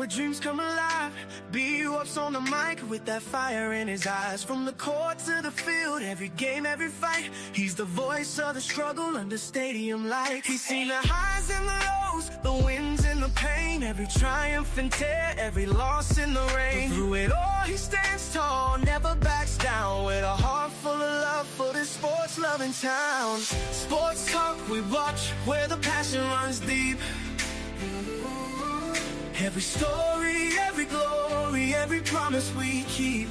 where dreams come alive. BWatts on the mic with that fire in his eyes. From the court to the field, every game, every fight, he's the voice of the struggle under stadium lights. He's seen the highs and the lows, the wins and the pain, every triumph and tear, every loss in the rain. But through it all he stands tall, never backs down, with a heart full of love for this sports loving town. Sports talk we watch, where the passion runs deep. Every story, every glory, every promise we keep.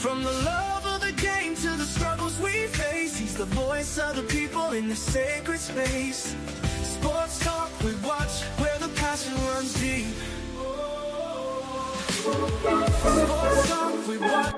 From the love of the game to the struggles we face, he's the voice of the people in the sacred space. Sports talk we watch, where the passion runs deep. Sports talk we watch.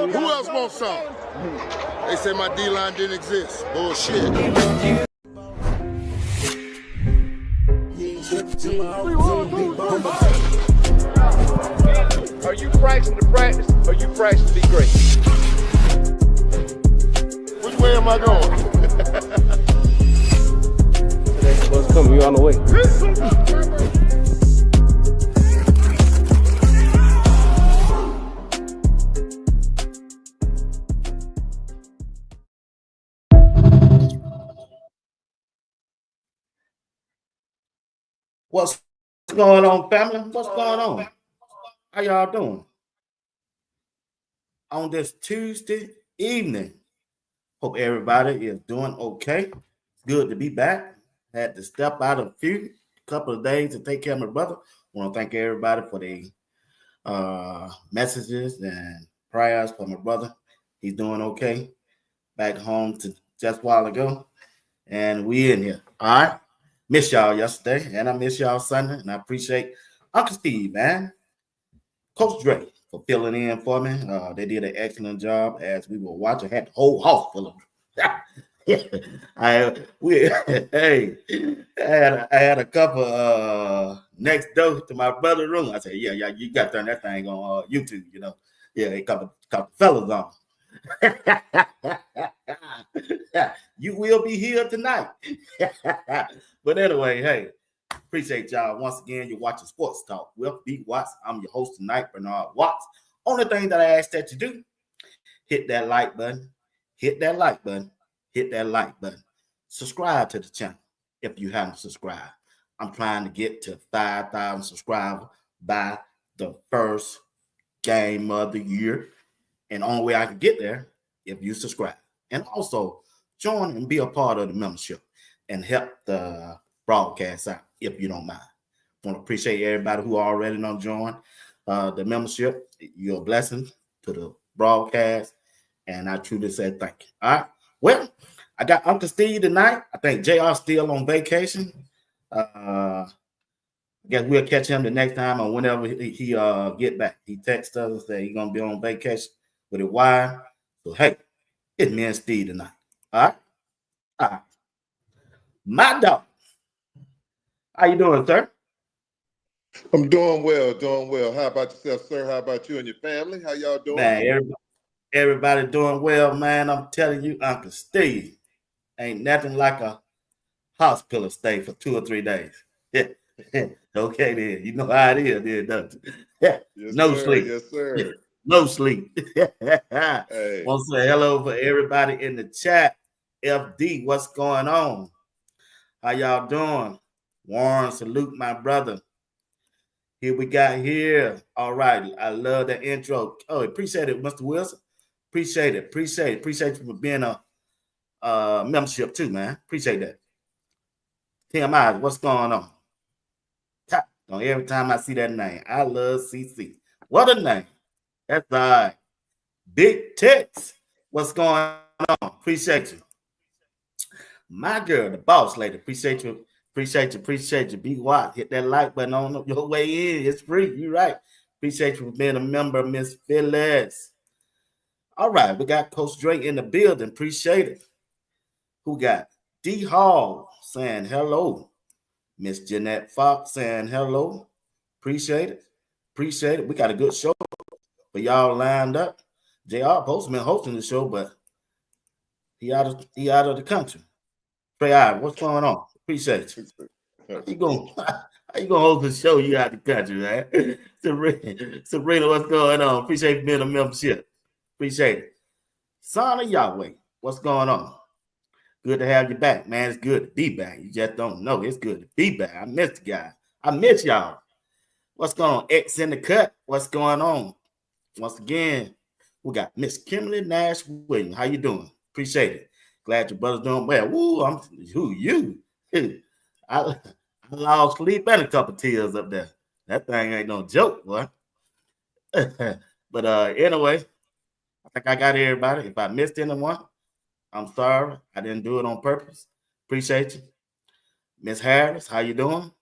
Who else wants some? They said my D-line didn't exist. Bullshit. Are you practicing to practice, or are you practicing to be great? Which way am I going? What's coming? You on the way. What's going on, family? What's going on? How y'all doing? On this Tuesday evening, hope everybody is doing okay. Good to be back. Had to step out a couple of days to take care of my brother. Want to thank everybody for the messages and prayers for my brother. He's doing okay. Back home to just a while ago, and we in here. All right. Miss y'all yesterday, and I miss y'all Sunday, and I appreciate Uncle Steve, man, Coach Dre for filling in for me. They did an excellent job as we were watching. Had the whole house full of I had a couple next door to my brother's room. I said, yeah, you got to turn that thing on YouTube, you know. Yeah, a couple fellas on. You will be here tonight. But anyway, hey, appreciate y'all. Once again, you're watching Sports Talk with BWatts. I'm your host tonight, Bernard Watts. Only thing that I ask that you do, hit that like button, hit that like button, hit that like button. Subscribe to the channel if you haven't subscribed. I'm trying to get to 5,000 subscribers by the first game of the year. And the only way I can get there if you subscribe. And also join and be a part of the membership and help the broadcast out if you don't mind. I want to appreciate everybody who already done joined the membership. You're a blessing to the broadcast, and I truly say thank you. All right. Well, I got Uncle Steve tonight. I think JR still on vacation. I guess we'll catch him the next time or whenever he get back. He texted us and said he's gonna be on vacation with his wife. So hey, it's me and Steve tonight. All right. All right. My dog. How you doing, sir? I'm doing well, doing well. How about yourself, sir? How about you and your family? How y'all doing? Man, everybody doing well, man. I'm telling you, Uncle Steve, ain't nothing like a hospital stay for 2 or 3 days. Yeah. Okay, then. You know how it is, then, don't you? Yes, No sir. sleep. Yes, sir. No sleep. Hey, Want to say hello for everybody in the chat. FD, what's going on? How y'all doing? Warren, salute my brother. Here we got here. All right. I love the intro. Oh, appreciate it, Mr. Wilson. Appreciate it. Appreciate you for being a membership too, man. Appreciate that. TMI, what's going on? Every time I see that name, I love CC. What a name. That's all right. Big Tex, what's going on? Appreciate you. My girl, the boss lady. Appreciate you. Appreciate you. BWatts. Hit that like button on your way in. It's free. You're right. Appreciate you for being a member, Miss Phyllis. All right, we got Coach Dre in the building. Appreciate it. Who got D Hall saying hello? Miss Jeanette Fox saying hello. Appreciate it. We got a good show for y'all lined up. JR Postman hosting the show, but he out of the country. Trey, what's going on? Appreciate you. How you gonna hold the show? You out the country, man. Sabrina, what's going on? Appreciate you being a membership. Appreciate it. Son of Yahweh, what's going on? Good to have you back, man. It's good to be back. You just don't know. It's good to be back. I miss the guy. I miss y'all. What's going on? X in the cut. What's going on? Once again, we got Miss Kimberly Nash Williams. How you doing? Appreciate it. Glad your brother's doing well. Woo, you? I lost sleep and a couple tears up there. That thing ain't no joke, boy. But anyway, I think I got everybody. If I missed anyone, I'm sorry. I didn't do it on purpose. Appreciate you. Miss Harris, how you doing?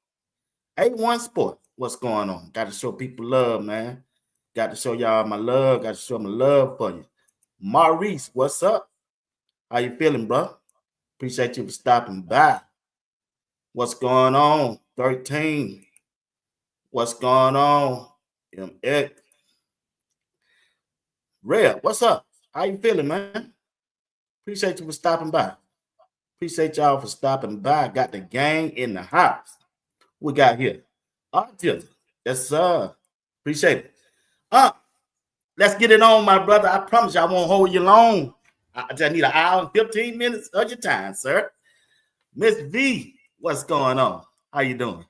A1 Sport, what's going on? Got to show people love, man. Got to show y'all my love. Got to show my love for you. Maurice, what's up? How you feeling, bro? Appreciate you for stopping by. What's going on? 13. What's going on? MX. Red, what's up? How you feeling, man? Appreciate you for stopping by. Appreciate y'all for stopping by. Got the gang in the house. We got here. Artist. Yes, sir. Appreciate it. Let's get it on, my brother. I promise you I won't hold you long. I just need an hour and 15 minutes of your time, sir. Miss V, what's going on? How you doing?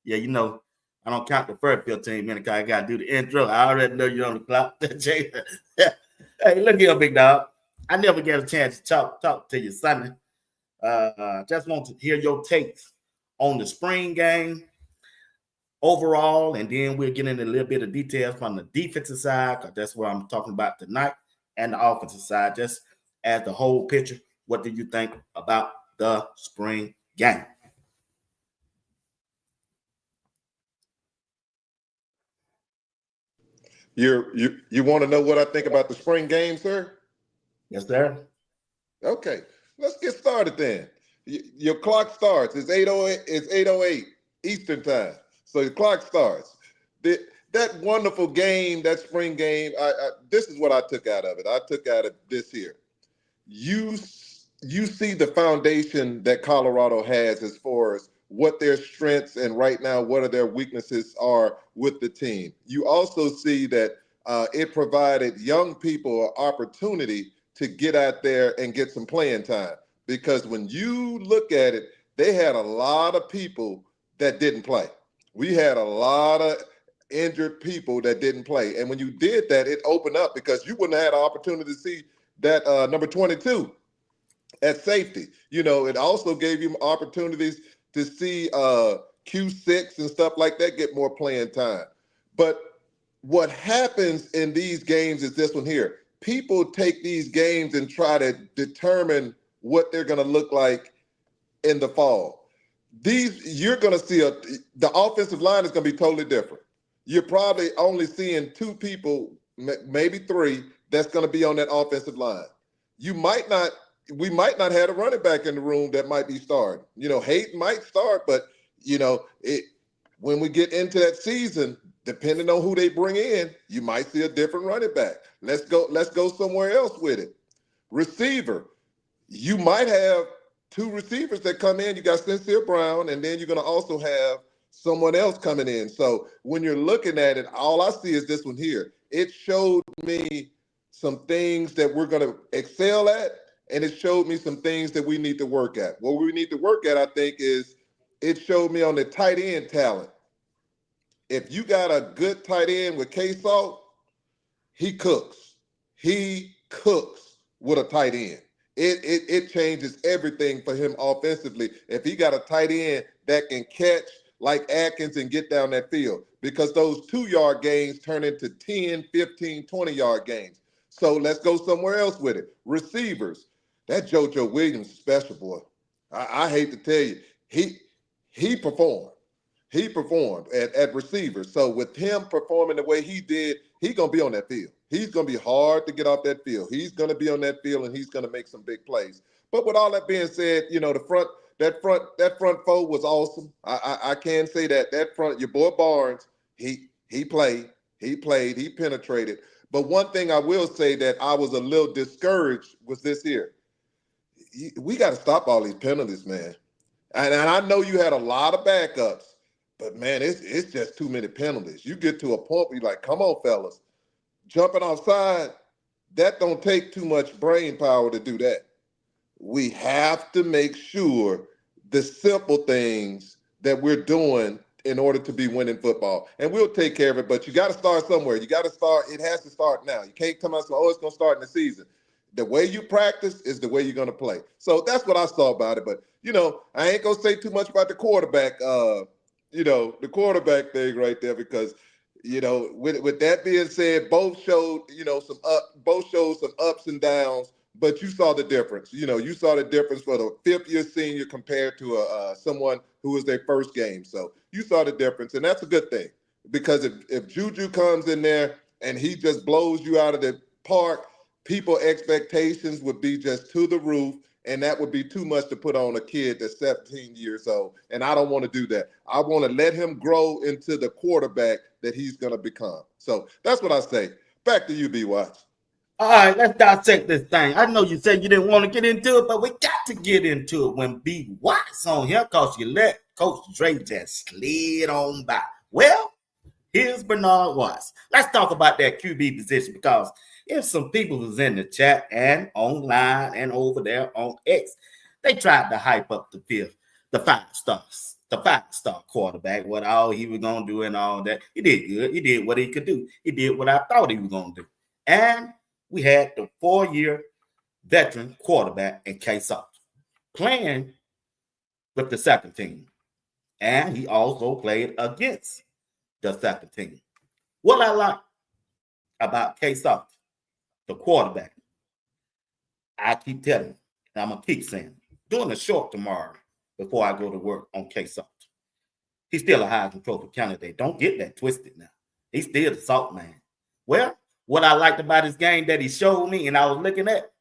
Yeah, you know, I don't count the first 15 minutes because I got to do the intro. I already know you're on the clock. Hey, look here, big dog. I never get a chance to talk to you Sunday. Just want to hear your takes on the spring game overall, and then we'll get into a little bit of details from the defensive side, because that's what I'm talking about tonight, and the offensive side, just as the whole picture. What do you think about the spring game? You want to know what I think about the spring game, sir? Yes, sir. Okay, let's get started then. Your clock starts. It's 8:08. It's 8:08 Eastern time. So the clock starts. That wonderful game, that spring game. This is what I took out of it. I took out of this here. You see the foundation that Colorado has as far as what their strengths and right now what are their weaknesses are with the team. You also see that it provided young people an opportunity to get out there and get some playing time, because when you look at it, they had a lot of people that didn't play. We had a lot of injured people that didn't play, and when you did that, it opened up because you wouldn't have had an opportunity to see that number 22 at safety. You know, it also gave you opportunities to see Q6 and stuff like that get more playing time. But what happens in these games is this one here. People take these games and try to determine what they're going to look like in the fall. You're going to see the offensive line is going to be totally different. You're probably only seeing two people, maybe three, that's going to be on that offensive line. We might not have a running back in the room that might be starting. You know, Hayden might start, but you know, when we get into that season, depending on who they bring in, you might see a different running back. Let's go somewhere else with it. Receiver, you might have two receivers that come in. You got Sincere Brown, and then you're going to also have someone else coming in. So when you're looking at it, all I see is this one here. It showed me some things that we're going to excel at, and it showed me some things that we need to work at. What we need to work at, I think, is it showed me on the tight end talent. If you got a good tight end with K-Salt, he cooks. He cooks with a tight end. It changes everything for him offensively if he got a tight end that can catch like Atkins and get down that field, because those 2-yard gains turn into 10, 15, 20-yard gains. So let's go somewhere else with it. Receivers. That JoJo Williams is special, boy. I hate to tell you, he performed. He performed at receiver. So with him performing the way he did, he's going to be on that field. He's going to be hard to get off that field. He's going to be on that field, and he's going to make some big plays. But with all that being said, that front four was awesome. I can say that front, your boy Barnes, he played, he penetrated. But one thing I will say that I was a little discouraged was this here. We got to stop all these penalties, man. And I know you had a lot of backups, but man, it's just too many penalties. You get to a point where you're like, come on, fellas. Jumping offside, that don't take too much brain power to do that. We have to make sure the simple things that we're doing in order to be winning football. And we'll take care of it, but you got to start somewhere. You got to start. It has to start now. You can't come out and say, oh, it's going to start in the season. The way you practice is the way you're going to play. So that's what I saw about it. But, I ain't going to say too much about the quarterback, the quarterback thing right there, because, with that being said, both showed some ups and downs, but you saw the difference. You saw the difference for the fifth-year senior compared to someone who was their first game. So you saw the difference, and that's a good thing, because if Juju comes in there and he just blows you out of the park, people's expectations would be just to the roof, and that would be too much to put on a kid that's 17 years old, and I don't want to do that. I want to let him grow into the quarterback that he's going to become. So that's what I say. Back to you, BWatts. All right, let's dissect this thing. I know you said you didn't want to get into it, but we got to get into it when BWatts on here, because you let Coach Dre just slid on by. Well, here's Bernard Watts. Let's talk about that QB position, because if some people who's in the chat and online and over there on X, they tried to hype up the 5-star quarterback, what all he was going to do and all that. He did good. He did what he could do. He did what I thought he was going to do. And we had the 4-year veteran quarterback in K-Salt playing with the second team. And he also played against the second team. What I like about K-Salt, the quarterback, I keep telling you, and I'm going to keep saying, doing a short tomorrow before I go to work on K-Salt. He's still a Heisman Trophy candidate. Don't get that twisted now. He's still the Salt man. Well, what I liked about his game that he showed me and I was looking at,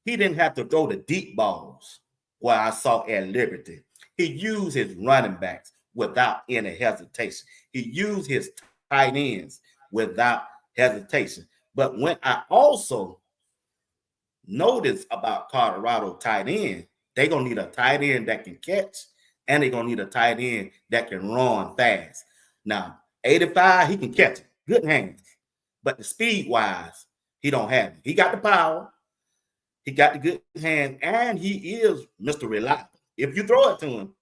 he didn't have to throw the deep balls where I saw at Liberty. He used his running backs without any hesitation. He used his tight ends without hesitation. But when I also noticed about Colorado tight end, they're going to need a tight end that can catch, and they're going to need a tight end that can run fast. Now, 85, he can catch it. Good hands. But the speed-wise, he don't have it. He got the power. He got the good hand, and he is Mr. Reliable. If you throw it to him,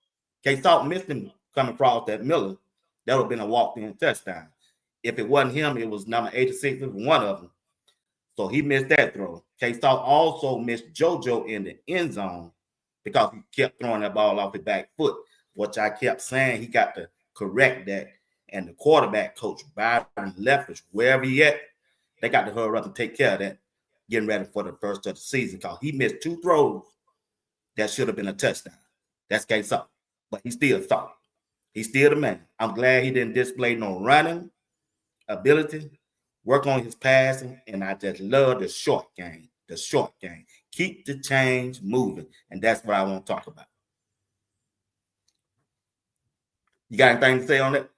K-Salt missed him coming across that Miller, that would have been a walk-in touchdown. If it wasn't him, it was number 86. It was one of them. So he missed that throw. K-Salt also missed JoJo in the end zone because he kept throwing that ball off his back foot, which I kept saying he got to correct that. And the quarterback coach, Byron Leftwich, wherever he at, they got to hurry up and take care of that, getting ready for the first of the season, because he missed 2 throws that should have been a touchdown. That's K-Salt. But he's still solid. He's still the man. I'm glad he didn't display no running ability, work on his passing, and I just love the short game. The short game. Keep the change moving, and that's what I want to talk about. You got anything to say on that?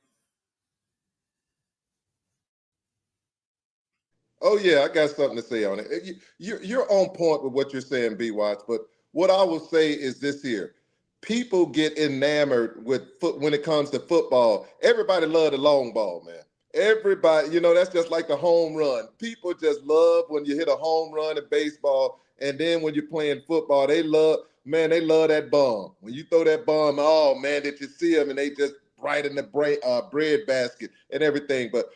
Oh, yeah, I got something to say on it. You're on point with what you're saying, BWatts, but what I will say is this here. people get enamored with when it comes to football. Everybody love the long ball, man. Everybody, that's just like the home run. People just love when you hit a home run in baseball, and then when you're playing football, they love that bomb. When you throw that bomb, oh man, did you see them? And they just right in the bread basket and everything. But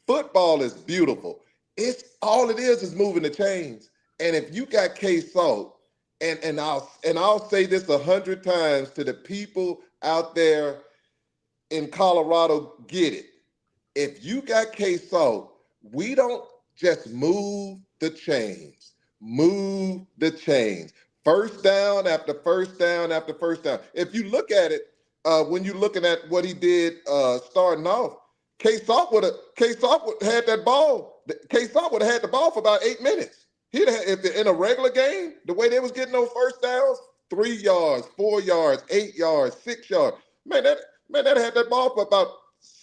football is beautiful. It's all it is moving the chains. And if you got K-Salt, and I'll say this 100 times to the people out there in Colorado, get it. If you got K-Salt, we don't just move the chains. Move the chains. First down after first down after first down. If you look at it, when you're looking at what he did starting off, K-Salt would have had that ball. K-Salt would have had the ball for about 8 minutes. If in a regular game, the way they was getting those first downs, 3 yards, 4 yards, 8 yards, 6 yards. Man, that had that ball for about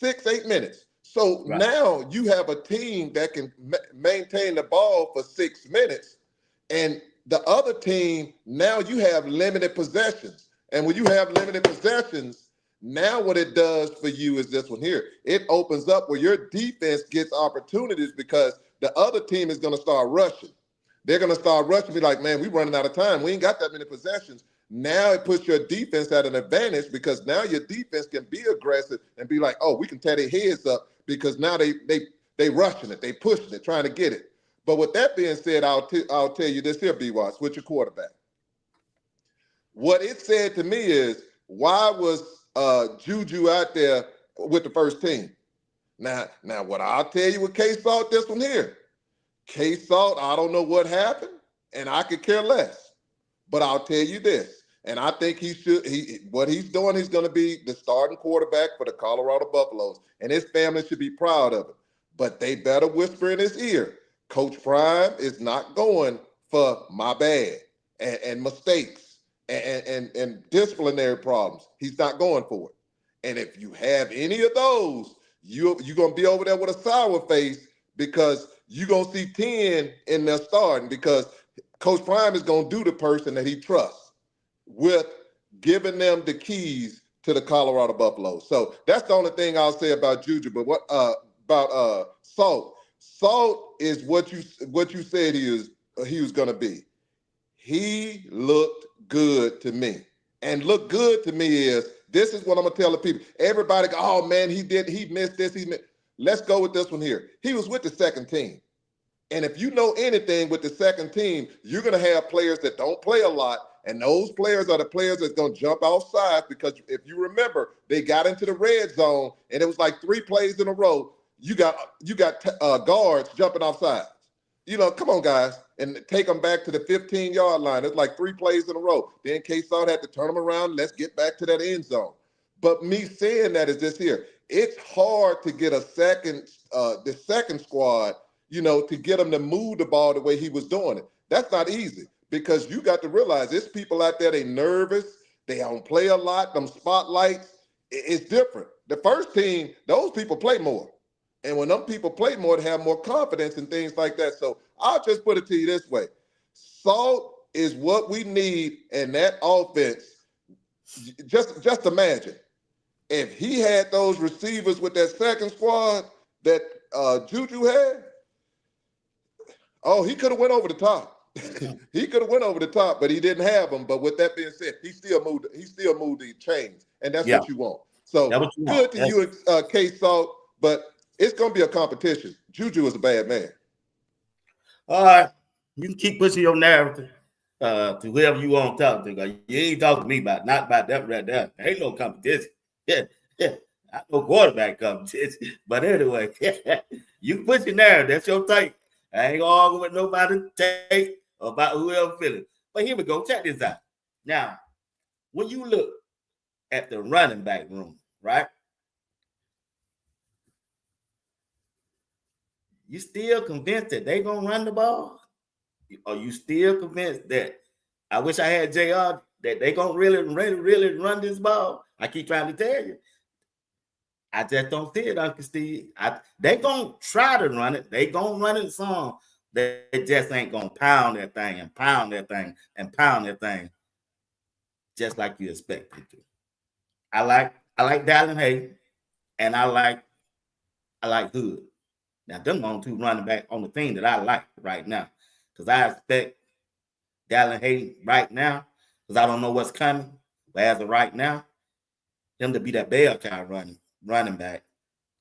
6-8 minutes. So now you have a team that can maintain the ball for 6 minutes, and the other team, now you have limited possessions. And when you have limited possessions, now what it does for you is this one here. It opens up where your defense gets opportunities because the other team is going to start rushing. They're going to start rushing, be like, man, we're running out of time. We ain't got that many possessions. Now it puts your defense at an advantage because now your defense can be aggressive and be like, oh, we can tear their heads up because now they rushing it. They pushing it, trying to get it. But with that being said, I'll tell you this here, BWatts, with your quarterback. What it said to me is, why was Juju out there with the first team? Now what I'll tell you with K-Salt, this one here. K-Salt, I don't know what happened, and I could care less. But I'll tell you this, and I think what he's doing, he's going to be the starting quarterback for the Colorado Buffaloes, and his family should be proud of him. But they better whisper in his ear, Coach Prime is not going for my bad and mistakes and disciplinary problems. He's not going for it. And if you have any of those, you're going to be over there with a sour face because you're going to see 10 in there starting because Coach Prime is going to do the person that he trusts with giving them the keys to the Colorado Buffaloes. So that's the only thing I'll say about Juju. But what about Salt? Salt is what you said he was going to be. He looked good to me. And look good to me is, this is what I'm going to tell the people. Everybody go, oh, man, he missed this. Let's go with this one here. He was with the second team. And if you know anything with the second team, you're going to have players that don't play a lot. And those players are the players that's going to jump outside because if you remember, they got into the red zone and it was like 3 plays in a row. You got guards jumping offside. Come on, guys, and take them back to the 15-yard line. It's like 3 plays in a row. Then K-Salt had to turn them around. Let's get back to that end zone. But me saying that is this here. It's hard to get the second squad, to get them to move the ball the way he was doing it. That's not easy because you got to realize there's people out there, they nervous. They don't play a lot. Them spotlights, it's different. The first team, those people play more. And when them people play more, they have more confidence and things like that. So I'll just put it to you this way. Salt is what we need in that offense. Just imagine if he had those receivers with that second squad that Juju had, oh, he could have went over the top. He could have went over the top, but he didn't have them. But with that being said, he still moved the chains, and that's what you want. So good to you, K-Salt, but it's going to be a competition. Juju is a bad man. All right. You can keep pushing your narrative to whoever you want to talk to. You ain't talking to me not about that right there. There ain't no competition. Yeah. I no quarterback competition. But anyway, you push your narrative. That's your take. I ain't going to argue with nobody take about whoever feeling. But here we go. Check this out. Now, when you look at the running back room, right? You still convinced that they gonna run the ball? Are you still convinced that I wish I had JR that they gonna really run this ball? I keep trying to tell you. I just don't see it, Uncle Steve. They gonna try to run it. They gonna run it some. They just ain't gonna pound that thing and pound that thing and pound that thing. just like you expected to. I like Dallin Hay, and I like Hood. Now, them on two running back on the team that I like right now. Because I expect Dallin Hay right now, because I don't know what's coming. But as of right now, him to be that bell cow running back,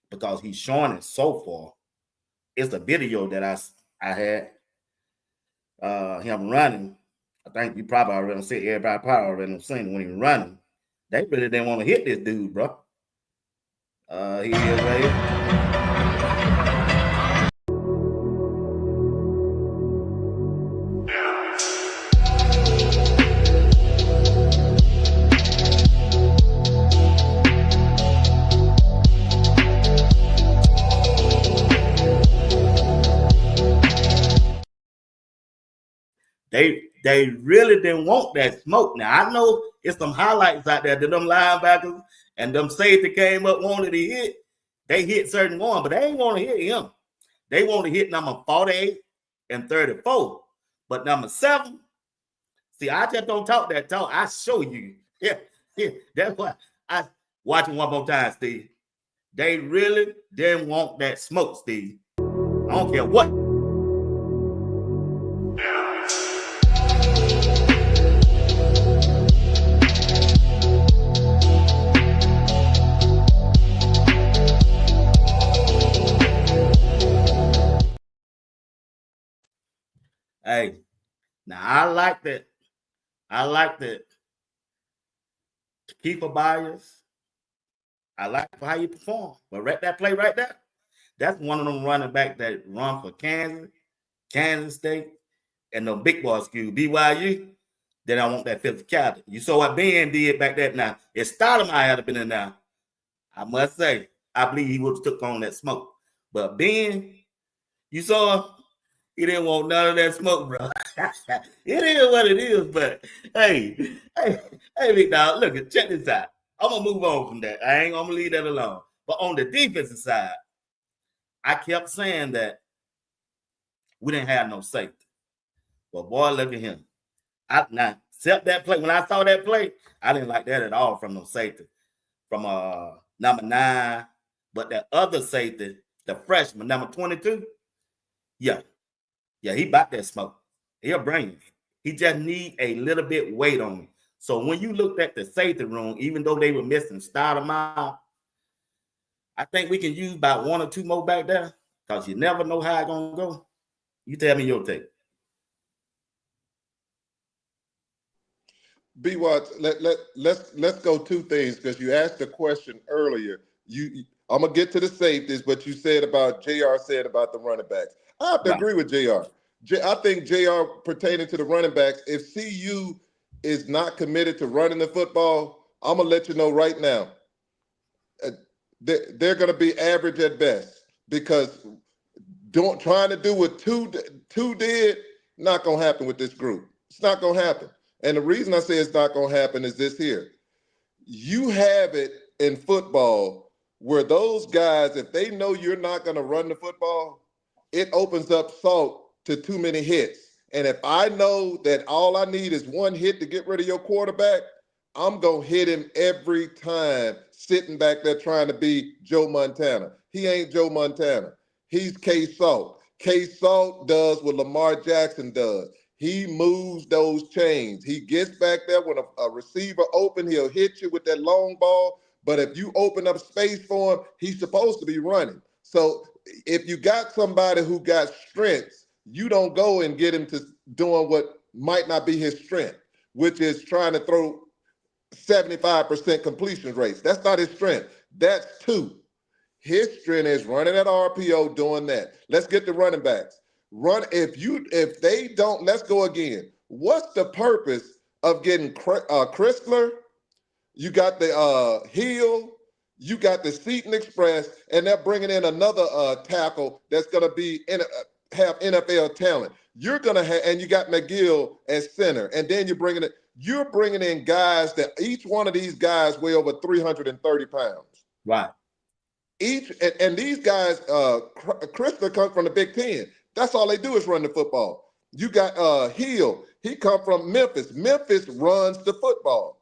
because he's showing it so far. It's the video that I had him running. I think you probably already seen, everybody probably already seen when he was running. They really didn't want to hit this dude, bro. He is right here. They really didn't want that smoke. Now, I know it's some highlights out there that them linebackers and them safety came up, wanted to hit. They hit certain one, but they ain't want to hit him. They want to hit number 48 and 34. But number 7, see, I just don't talk that talk. I show you. Yeah. That's why I watch it one more time, Steve. They really didn't want that smoke, Steve. I don't care what. Hey, now I like that. I like that keeper bias. I like how you perform. But that play right there, that's one of them running back that run for Kansas State, and the big boy school, BYU. Then I want that physicality. You saw what Ben did back there. Now, if Stoudemire had been in there, I must say, I believe he would have took on that smoke. But Ben, you saw he didn't want none of that smoke, bro. It is what it is, but hey, big dog, look, check this out. I'm going to move on from that. I ain't going to leave that alone. But on the defensive side, I kept saying that we didn't have no safety. But boy, look at him. Now, except that play, when I saw that play, I didn't like that at all from no safety. From number 9, but that other safety, the freshman, number 22, yeah, he bought that smoke. He'll bring it. He just need a little bit weight on him. So when you looked at the safety room, even though they were missing Stoudemire, I think we can use about 1 or 2 more back there, because you never know how it's gonna go. You tell me your take. BWatts, let's go 2 things, because you asked a question earlier. I'm gonna get to the safeties, but you said about JR said about the running backs. I have to agree with JR. I think JR pertaining to the running backs, if CU is not committed to running the football, I'm gonna let you know right now, they're gonna be average at best, because trying to do what two did, not gonna happen with this group. It's not gonna happen. And the reason I say it's not gonna happen is this here. You have it in football where those guys, if they know you're not gonna run the football, it opens up Salt to too many hits. And if I know that all I need is 1 hit to get rid of your quarterback, I'm going to hit him every time sitting back there trying to be Joe Montana. He ain't Joe Montana. He's K Salt. K Salt does what Lamar Jackson does. He moves those chains. He gets back there when a receiver open, he'll hit you with that long ball. But if you open up space for him, he's supposed to be running. So if you got somebody who got strengths, you don't go and get him to doing what might not be his strength, which is trying to throw 75% completion rates. That's not his strength. That's 2. His strength is running at RPO, doing that. Let's get the running backs. If they don't, let's go again. What's the purpose of getting Chrysler? You got the Hill, you got the Seton Express, and they're bringing in another tackle that's going to have NFL talent. You're going to have, and you got McGill as center, and then you're bringing in guys that each one of these guys weigh over 330 pounds. Right. And these guys, Chrysler comes from the Big Ten. That's all they do is run the football. You got Hill. He come from Memphis. Memphis runs the football.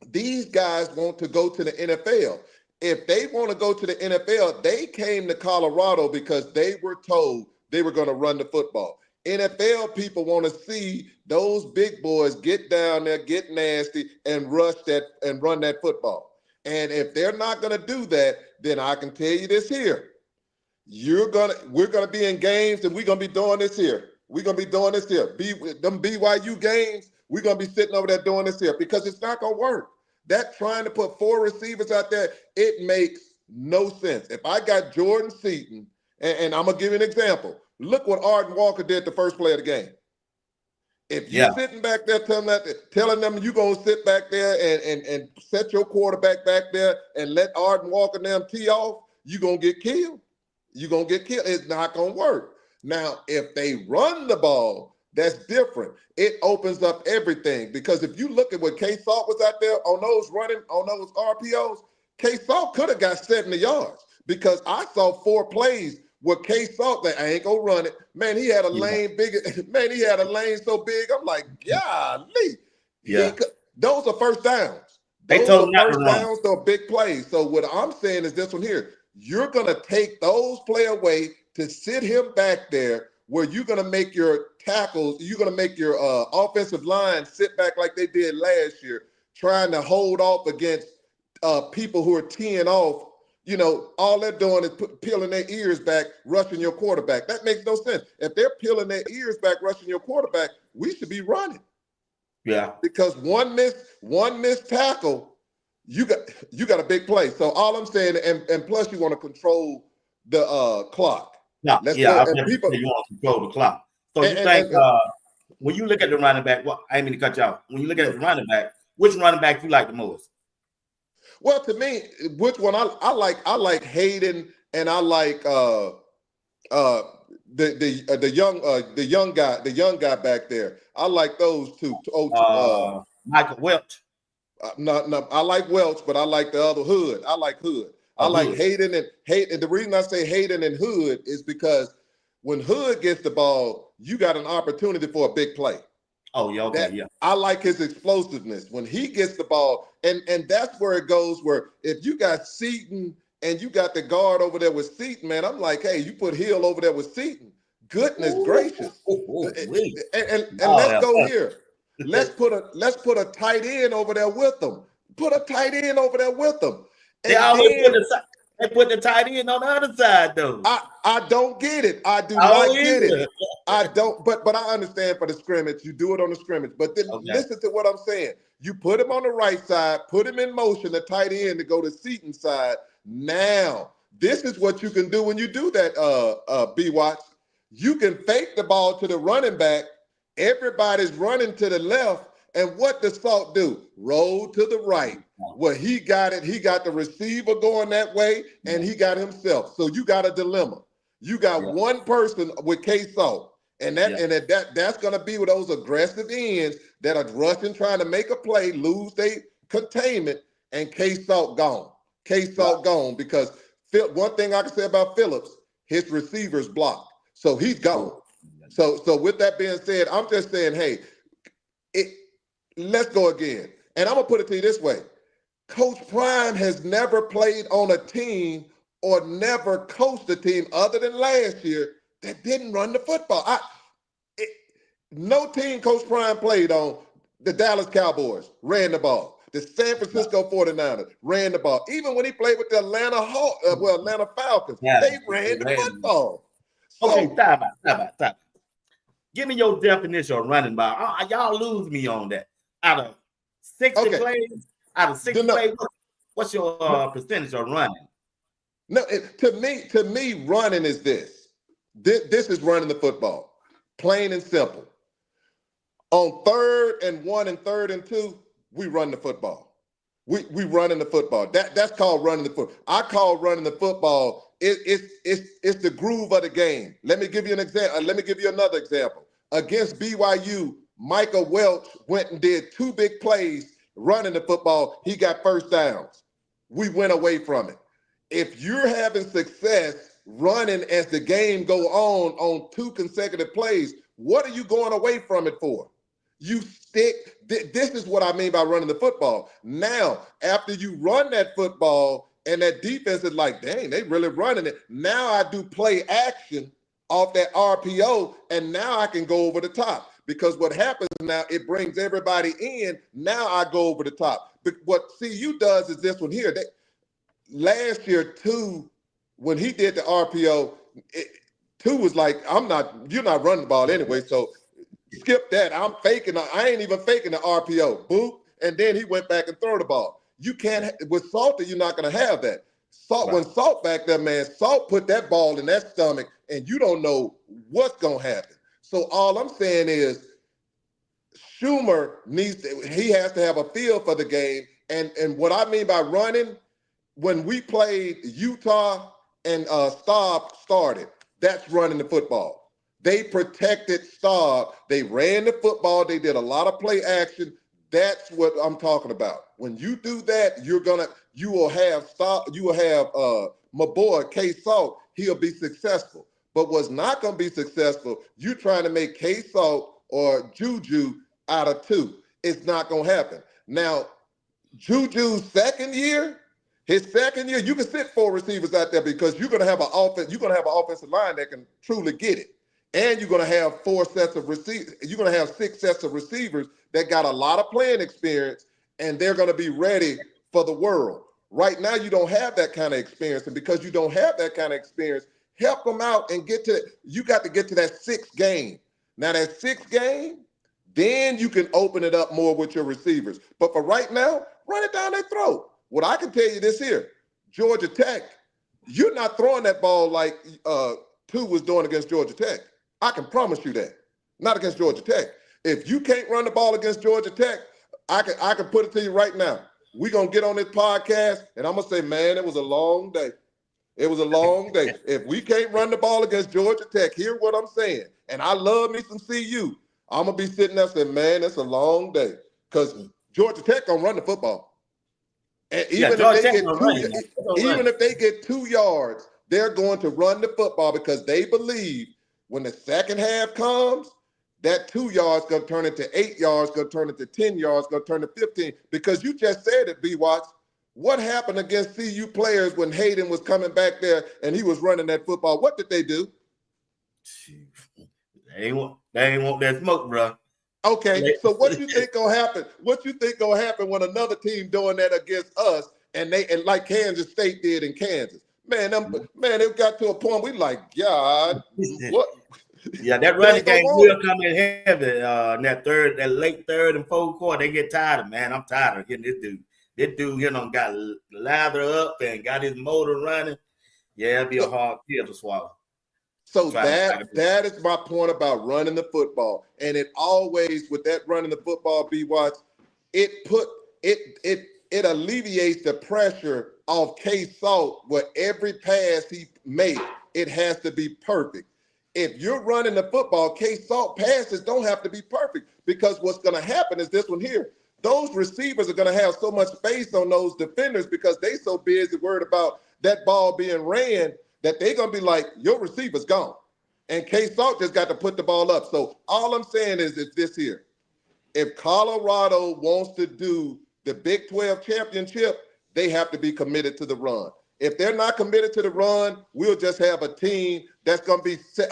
These guys want to go to the NFL. If they want to go to the NFL, they came to Colorado because they were told they were going to run the football. NFL people want to see those big boys get down there, get nasty, and run that football. And if they're not going to do that, then I can tell you this here. We're gonna be in games, and we're gonna be doing this here. We're gonna be doing this here. Them BYU games, we're gonna be sitting over there doing this here because it's not gonna work. That trying to put 4 receivers out there, it makes no sense. If I got Jordan Seaton, and I'm gonna give you an example. Look what Arden Walker did the first play of the game. If you're sitting back there telling them you're gonna sit back there and set your quarterback back there and let Arden Walker and them tee off, you're gonna get killed. You're going to get killed. It's not going to work. Now, if they run the ball, that's different. It opens up everything because if you look at what K-Salt was out there on those RPOs, K-Salt could have got 70 yards because I saw 4 plays where K-Salt, I ain't going to run it. Man, he had a lane big. Man, he had a lane so big. I'm like, golly. Yeah. Those are first downs. Those are first downs, they're big plays. So what I'm saying is this one here. You're going to take those play away to sit him back there where you're going to make your tackles, you're going to make your offensive line sit back like they did last year, trying to hold off against people who are teeing off. You know, all they're doing is peeling their ears back, rushing your quarterback. That makes no sense. If they're peeling their ears back, rushing your quarterback, we should be running. Yeah. Because one missed tackle, you got a big play. So all I'm saying, and plus you want to control the clock. Yeah, you want to control the clock. So you think when you look at the running back, I didn't mean to cut you off. When you look at the running back, which running back you like the most? Well, to me, which one I like Hayden, and I like the young guy back there. I like those two. Michael Welch. No, I like Welch, but I like the other Hood. I like Hood. I like Hayden and Hayden. The reason I say Hayden and Hood is because when Hood gets the ball, you got an opportunity for a big play. Oh, yeah, okay, yeah. I like his explosiveness when he gets the ball, and that's where it goes. Where if you got Seaton and you got the guard over there with Seaton, man, I'm like, hey, you put Hill over there with Seaton. Goodness gracious! And let's go here. Let's put a tight end over there with them. Put a tight end over there with them. They always put the tight end on the other side, though. I don't get it. I do not get it. I don't. But I understand for the scrimmage, you do it on the scrimmage. But then listen to what I'm saying. You put him on the right side, put him in motion, the tight end to go to Seaton's side. Now, this is what you can do when you do that. BWatts, you can fake the ball to the running back. Everybody's running to the left, and what does Salt do? Roll to the right. Well, he got it. He got the receiver going that way, and he got himself. So you got a dilemma. You got one person with K-Salt, and that's going to be with those aggressive ends that are rushing, trying to make a play, lose their containment, and K-Salt gone. K-Salt gone because one thing I can say about Phillips, his receivers blocked, so he's gone. So with that being said, I'm just saying, hey, let's go again. And I'm going to put it to you this way. Coach Prime has never played on a team or never coached a team other than last year that didn't run the football. No team Coach Prime played on, the Dallas Cowboys ran the ball. The San Francisco 49ers ran the ball. Even when he played with the Atlanta Falcons, they ran the football. Okay, time out. Give me your definition of running back. Y'all lose me on that. Out of 60 plays, what's your percentage of running? No, to me, running is this. This is running the football. Plain and simple. On 3rd and 1 and 3rd and 2, we run the football. We running the football. That's called running the football. I call running the football. It's the groove of the game. Let me give you an example. Let me give you another example. Against BYU, Michael Welch went and did 2 big plays running the football. He got first downs. We went away from it. If you're having success running as the game go on 2 consecutive plays, what are you going away from it for? You stick. This is what I mean by running the football. Now, after you run that football and that defense is like, dang, they really running it. Now I do play action off that RPO, and now I can go over the top. Because what happens now, it brings everybody in. Now I go over the top. But what CU does is this one here. Last year, when he did the RPO, two was like, you're not running the ball anyway, so skip that. I'm faking. I ain't even faking the RPO. Boop. And then he went back and threw the ball. You can't, with Salter, you're not going to have that. When Salt back there, man, Salt put that ball in that stomach, and you don't know what's going to happen. So all I'm saying is Schumer he has to have a feel for the game. And what I mean by running, when we played Utah and Staub started, that's running the football. They protected Staub. They ran the football. They did a lot of play action. That's what I'm talking about. When you do that, you will have my boy K Salt. He'll be successful. But what's not going to be successful, you trying to make K Salt or Juju out of two. It's not going to happen. Now, Juju's second year, you can sit 4 receivers out there because you're going to have an offensive line that can truly get it. And you're going to have 6 sets of receivers that got a lot of playing experience, and they're going to be ready for the world. Right now, you don't have that kind of experience. And because you don't have that kind of experience, help them out and you got to get to that 6th game. Now, that 6th game, then you can open it up more with your receivers. But for right now, run it down their throat. What I can tell you this here, Georgia Tech, you're not throwing that ball like two was doing against Georgia Tech. I can promise you that. Not against Georgia Tech. If you can't run the ball against Georgia Tech, I can put it to you right now. We're going to get on this podcast, and I'm going to say, man, it was a long day. It was a long day. If we can't run the ball against Georgia Tech, hear what I'm saying. And I love me some CU. I'm going to be sitting there saying, man, it's a long day. Because Georgia Tech going to run the football. And even if they get 2 yards, they're going to run the football because they believe when the second half comes, that 2 yards going to turn into 8 yards, going to turn into 10 yards, going to turn to 15. Because you just said it, BWatts. What happened against CU players when Hayden was coming back there and he was running that football? What did they do? They ain't want that smoke, bro. Okay, so what you think gonna happen? What you think gonna happen when another team doing that against us and like Kansas State did in Kansas? Man, it got to a point we like, God, what? Yeah, that running game will come in heavy. That late third and fourth quarter, they get tired of, man. I'm tired of hitting this dude. This dude, got lather up and got his motor running. Yeah, it'd be a hard pill to swallow. So that is my point about running the football. And it always, with that running the football, BWatts, it alleviates the pressure of K-Salt where every pass he makes, it has to be perfect. If you're running the football, K-Salt passes don't have to be perfect because what's going to happen is this one here. Those receivers are going to have so much space on those defenders because they so busy worried about that ball being ran that they're going to be like, your receiver's gone. And K-Salt just got to put the ball up. So all I'm saying is this here. If Colorado wants to do the Big 12 championship, they have to be committed to the run. If they're not committed to the run, we'll just have a team that's going to be 6,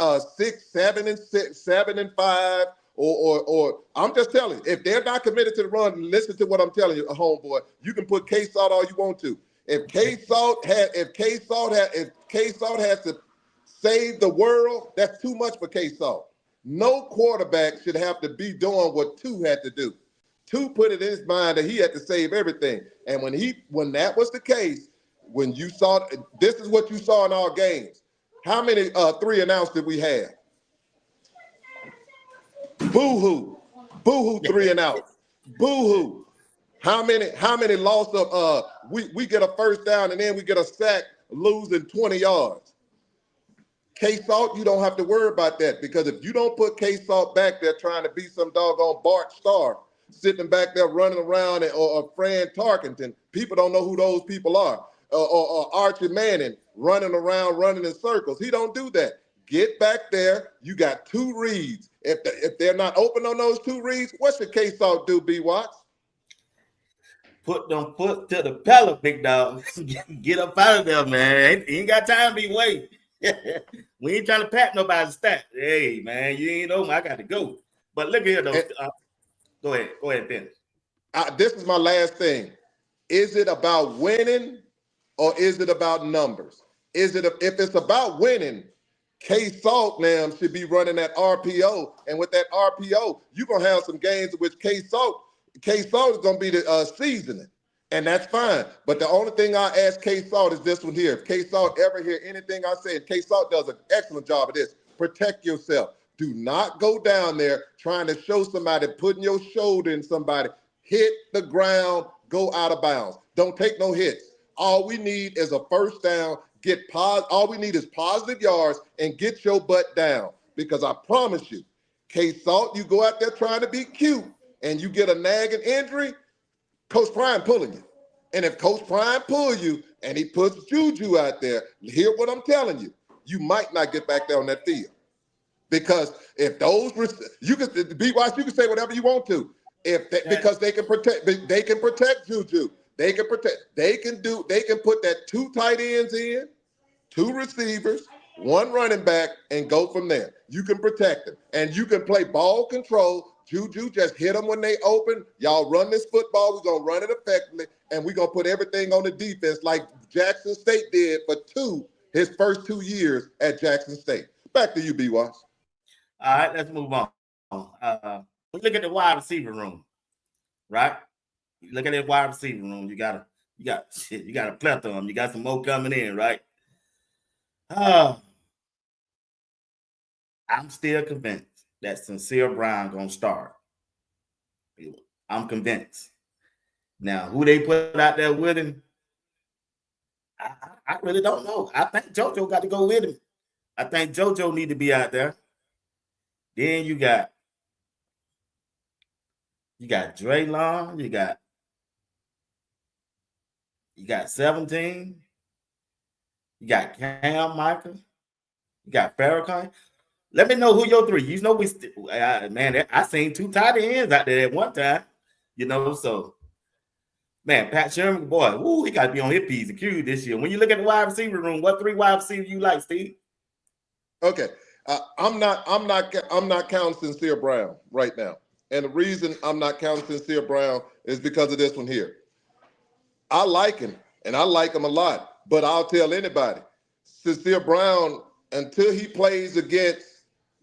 7 and 5. Or I'm just telling you, if they're not committed to the run, listen to what I'm telling you, homeboy. You can put K-Salt all you want to. If K-Salt has to save the world, that's too much for K-Salt. No quarterback should have to be doing what Two had to do. Two put it in his mind that he had to save everything. And when that was the case, when you saw, this is what you saw in our games. How many 3 and outs did we have? Boo-hoo. Boo-hoo 3 and out. Boo-hoo. How many lost of we get a first down and then we get a sack losing 20 yards. K-Salt, you don't have to worry about that because if you don't put K-Salt back there trying to be some doggone Bart Starr sitting back there running around or Fran Tarkenton, people don't know who those people are. Or Archie Manning running around, running in circles. He don't do that. get back there. You got two reads. If they're not open on those two reads, what should K-Salt do, BWatts? Put them foot to the pedal, big dog. Get up out of there, man. He ain't got time to be waiting. We ain't trying to pat nobody's stat. Hey, man, you ain't know I got to go. But look here, though. Go ahead, finish. This is my last thing. Is it about winning or is it about numbers? If it's about winning, K-Salt now should be running that RPO. And with that RPO, you're going to have some games in which K-Salt is going to be the seasoning. And that's fine. But the only thing I ask K-Salt is this one here. If K-Salt ever hear anything I say, and K-Salt does an excellent job of this, protect yourself. Do not go down there trying to show somebody, putting your shoulder in somebody. Hit the ground, go out of bounds. Don't take no hits. All we need is a first down. All we need is positive yards and get your butt down. Because I promise you, K-Salt, you go out there trying to be cute and you get a nagging injury, Coach Prime pulling you. And if Coach Prime pull you and he puts Juju out there, hear what I'm telling you, you might not get back there on that field. Because if those, you can say whatever you want to. Because they can protect Juju. They can put that two tight ends in, two receivers, one running back, and go from there. You can protect them. And you can play ball control. Juju, just hit them when they open. Y'all run this football. We're going to run it effectively, and we're going to put everything on the defense like Jackson State did for his first 2 years at Jackson State. Back to you, BWatts. All right, let's move on. Look at the wide receiver room, right? You look at that wide receiver room. You got a plethora of them. You got some more coming in, right? I'm still convinced that Sincere Brown gonna start. I'm convinced. Now, who they put out there with him, I really don't know. I think JoJo got to go with him. I think JoJo need to be out there. Then you got Draylon, you got 17, you got Cam Michael, you got Farrakhan. Let me know who your three. You know I seen two tight ends out there at one time. So man, Pat Sherman, boy, he got to be on his P's and Q's this year. When you look at the wide receiver room, what three wide receivers you like, Steve? Okay. I'm not counting Sincere Brown right now. And the reason I'm not counting Sincere Brown is because of this one here. I like him, and I like him a lot. But I'll tell anybody, Sincere Brown, until he plays against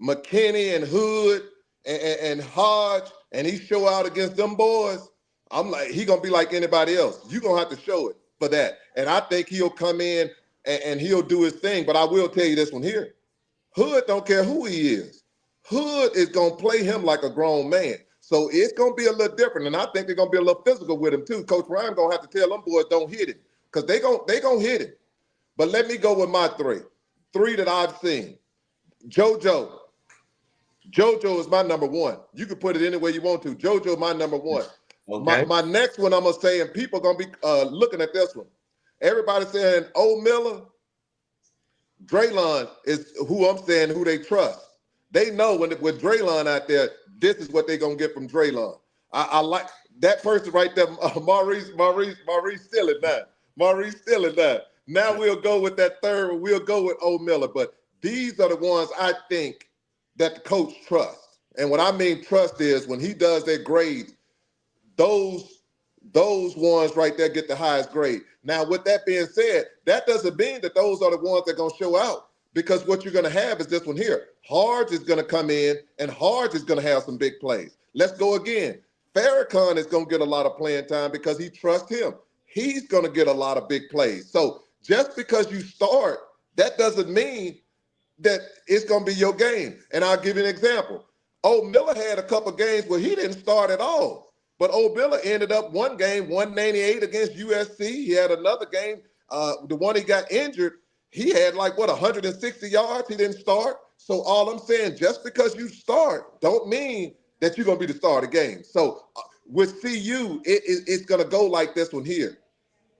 McKinney and Hood and Hodge, and he show out against them boys, I'm like, he going to be like anybody else. You're going to have to show it for that. And I think he'll come in and he'll do his thing. But I will tell you this one here. Hood don't care who he is. Hood is going to play him like a grown man. So it's going to be a little different. And I think they're going to be a little physical with him too. Coach Ryan going to have to tell them boys don't hit him because they going to hit him. But let me go with my three that I've seen. JoJo is my number one. You can put it any way you want to. JoJo my number one. Okay. My next one I'm going to say, and people are going to be looking at this one. Everybody saying, Miller, Draylon is who I'm saying who they trust. They know with Draylon out there, this is what they're going to get from Draylon. I like that person right there, Maurice still in that. Maurice still in that. Now we'll go with that third one. We'll go with Miller. But these are the ones I think that the coach trusts. And what I mean trust is when he does their grades, those ones right there get the highest grade. Now, with that being said, that doesn't mean that those are the ones that are going to show out because what you're going to have is this one here. Harge is going to come in, and Harge is going to have some big plays. Let's go again. Farrakhan is going to get a lot of playing time because he trusts him. He's going to get a lot of big plays. So just because you start, that doesn't mean that it's going to be your game. And I'll give you an example. Miller had a couple games where he didn't start at all. But Miller ended up one game, 198 against USC. He had another game, the one he got injured, he had 160 yards. He didn't start. So all I'm saying, just because you start don't mean that you're going to be the star of the game. So with CU, it's going to go like this one here.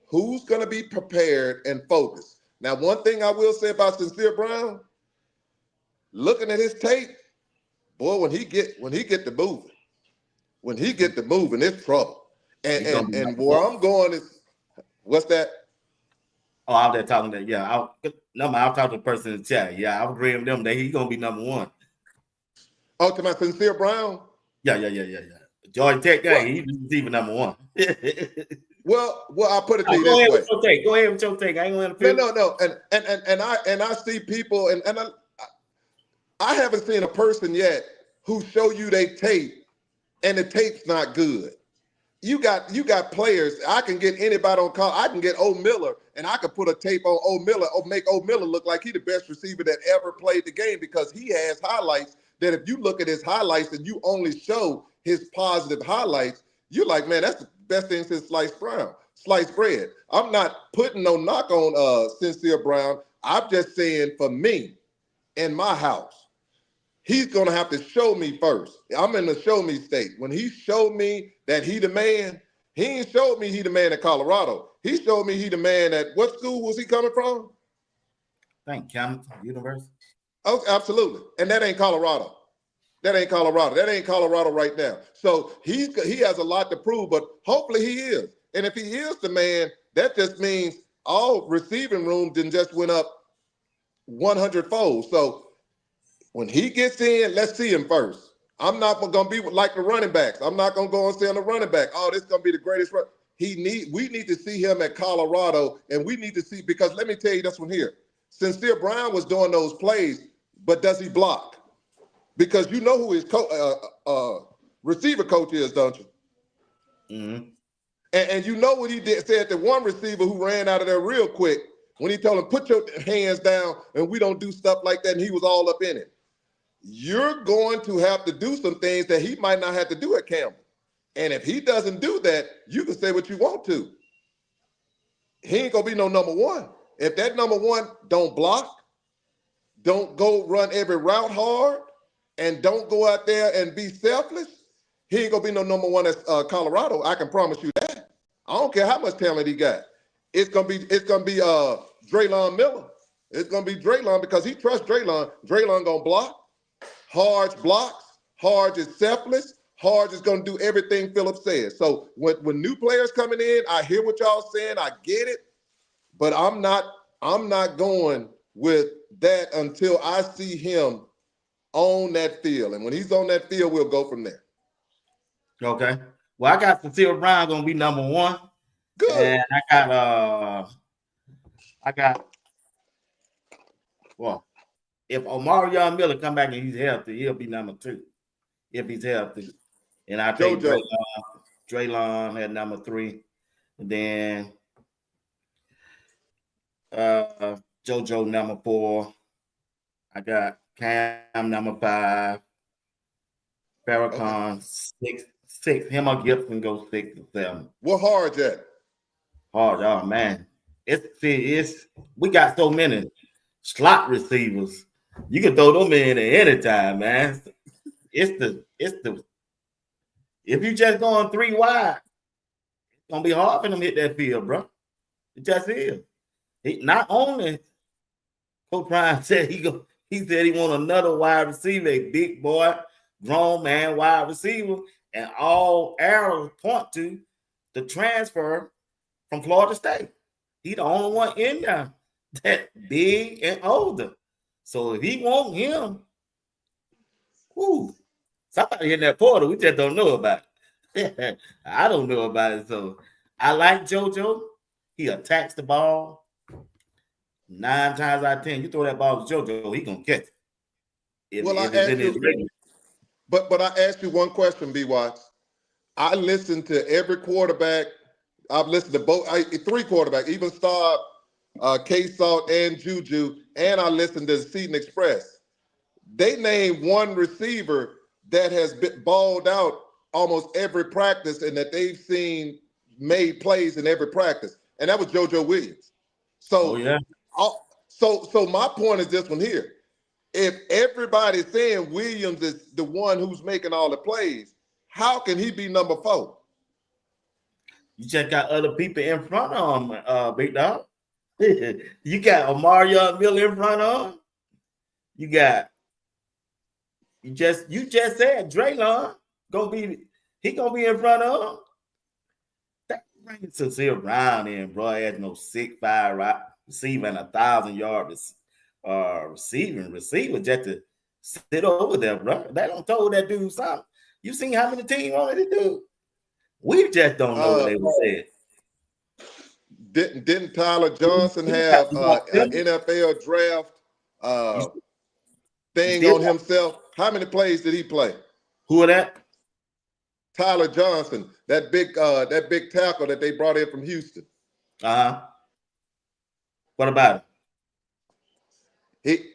Who's going to be prepared and focused? Now, one thing I will say about Sincere Brown, looking at his tape, boy, when he get to moving, it's trouble. And where I'm going is, what's that? Oh, I'm there talking that. Yeah, I'll talk to the person in the chat. Yeah, I'll agree with them that he's gonna be number one. Oh, to my Sincere Brown. Yeah. Georgia Tech guy, he's even number one. Well, I'll put it to you this way. Go ahead with your take. I ain't gonna feel. No. And I see people, and I haven't seen a person yet who show you they tape and the tape's not good. You got players. I can get anybody on call. I can get O Miller, and I can put a tape on O Miller, or make O Miller look like he the best receiver that ever played the game, because he has highlights that if you look at his highlights and you only show his positive highlights, you're like, man, that's the best thing since sliced bread. I'm not putting no knock on Sincere Brown. I'm just saying, for me, in my house, he's going to have to show me first. I'm in the show me state. When he showed me that he the man, he ain't showed me he the man at Colorado. He showed me he the man at, what school was he coming from? I think Campbell University. Oh, absolutely. And that ain't Colorado. That ain't Colorado right now. So he has a lot to prove, but hopefully he is. And if he is the man, that just means all receiving room didn't just went up 100-fold. So when he gets in, let's see him first. I'm not going to be like the running backs. I'm not going to go and say on the running back, oh, this is going to be the greatest run. We need to see him at Colorado, and we need to see, because let me tell you this one here. Sincere Brown was doing those plays, but does he block? Because you know who his receiver coach is, don't you? Mm-hmm. And you know what he said to one receiver who ran out of there real quick when he told him, put your hands down and we don't do stuff like that, and he was all up in it. You're going to have to do some things that he might not have to do at Campbell. And if he doesn't do that, you can say what you want to. He ain't going to be no number one. If that number one don't block, don't go run every route hard, and don't go out there and be selfless, he ain't going to be no number one at Colorado. I can promise you that. I don't care how much talent he got. It's gonna be Draylon Miller. It's gonna be Draylon, because he trusts Draylon. Draylon gonna block. Harge blocks. Harge is selfless. Harge is gonna do everything Phillips says. So when new players coming in, I hear what y'all saying. I get it, but I'm not going with that until I see him on that field. And when he's on that field, we'll go from there. Okay. Well, I got Sincere Brown gonna be number one. Good. And well, if Omarion Miller come back and he's healthy, he'll be number two. If he's healthy. And I take Draylon at number three. And then JoJo number four. I got Cam number five. Farrakhan six. Him or Gibson go 6 and 7. What Harge at? Hard, oh man. We got so many slot receivers. You can throw them in at any time, man. It's the if you just going 3 wide, it's gonna be hard for them to hit that field, bro. It just is. Not only Coach Ryan said he said he want another wide receiver, a big boy, grown man wide receiver, and all arrows point to the transfer from Florida State. He the only one in there that big and older. So if he want him, somebody in that portal, we just don't know about it. I don't know about it. So I like JoJo. He attacks the ball. 9 times out of 10, you throw that ball to JoJo, he gonna catch it. But I asked you one question, BWatts. I listened to every quarterback. I've listened to both 3 quarterbacks, even Staub, K-Salt, and Juju, and I listened to Seton Express. They named one receiver that has been balled out almost every practice and that they've seen made plays in every practice, and that was JoJo Williams. So, so my point is this one here. If everybody's saying Williams is the one who's making all the plays, how can he be number 4? You just got other people in front of him, big dog. You got Omarion Miller in front of him. You got You just said Draylon gonna be in front of him. That bring Sincere Brown in, bro. Has no 6'5" right receiver and 1,000-yard receiver just to sit over there, bro. They don't told that dude something. You seen how many teams wanted to do? We just don't know what they were saying. Didn't Tyler Johnson have an NFL draft thing on himself? How many plays did he play? Who are that? Tyler Johnson, that big tackle that they brought in from Houston. What about it?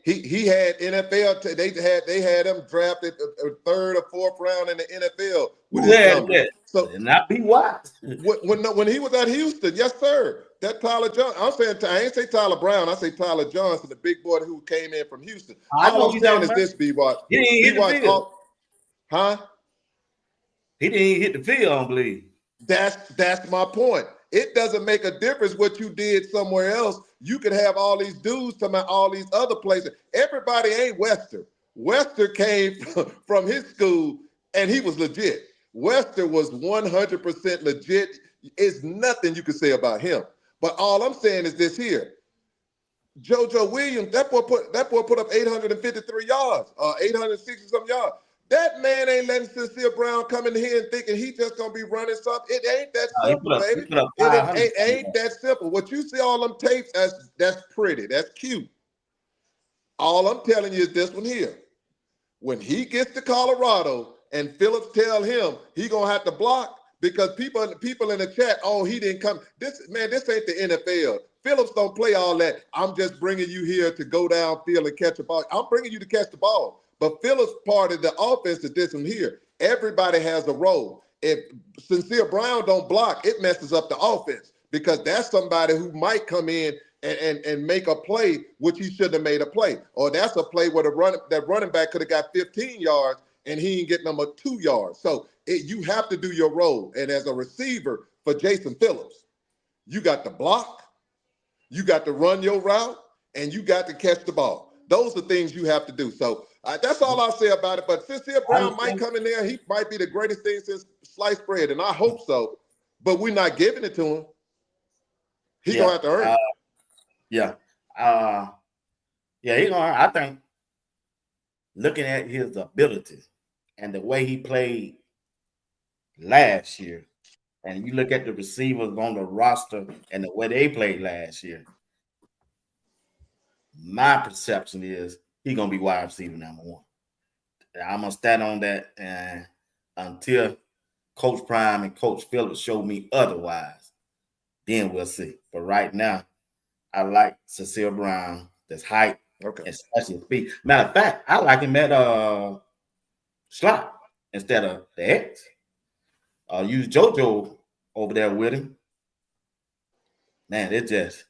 He had NFL. They had him drafted a 3rd or 4th round in the NFL. Who had that? So not BWatts. when he was at Houston, yes sir. That Tyler Johnson. I'm saying I ain't say Tyler Brown. I say Tyler Johnson, the big boy who came in from Houston. All I'm saying is this, BWatts. He didn't hit the field. Huh? He didn't even hit the field, I don't believe. That's my point. It doesn't make a difference what you did somewhere else. You could have all these dudes talking about all these other places. Everybody ain't Wester. Wester came from his school, and he was legit. Wester was 100% legit. It's nothing you can say about him. But all I'm saying is this here. JoJo Williams, that boy put up 853 yards, 860-something yards. That man ain't letting Sincere Brown come in here and thinking he just gonna be running something. It ain't that simple, baby. It ain't that simple. What you see all them tapes, that's pretty, that's cute. All I'm telling you is this one here. When he gets to Colorado and Phillips tell him he gonna have to block because people in the chat, oh, he didn't come. This ain't the NFL. Phillips don't play all that. I'm just bringing you here to go downfield and catch a ball. I'm bringing you to catch the ball. But Phillips part of the offense is this one here. Everybody has a role. If Sincere Brown don't block, it messes up the offense because that's somebody who might come in and make a play which he shouldn't have made a play. Or that's a play where that running back could have got 15 yards and he ain't getting them a 2 yards. So you have to do your role. And as a receiver for Jason Phillips, you got to block, you got to run your route, and you got to catch the ball. Those are things you have to do. So that's all I'll say about it. But Sincere Brown might come in there. He might be the greatest thing since sliced bread, and I hope so. But we're not giving it to him. He's going to have to earn it. Yeah. He's going to earn it. I think looking at his ability and the way he played last year, and you look at the receivers on the roster and the way they played last year, my perception is he's going to be wide receiver number 1. I'm going to stand on that and until Coach Prime and Coach Phillips show me otherwise, then we'll see. But right now, I like Sincere Brown. That's height, especially speed. Matter of fact, I like him at slot instead of the X. Use JoJo over there with him. Man, it just,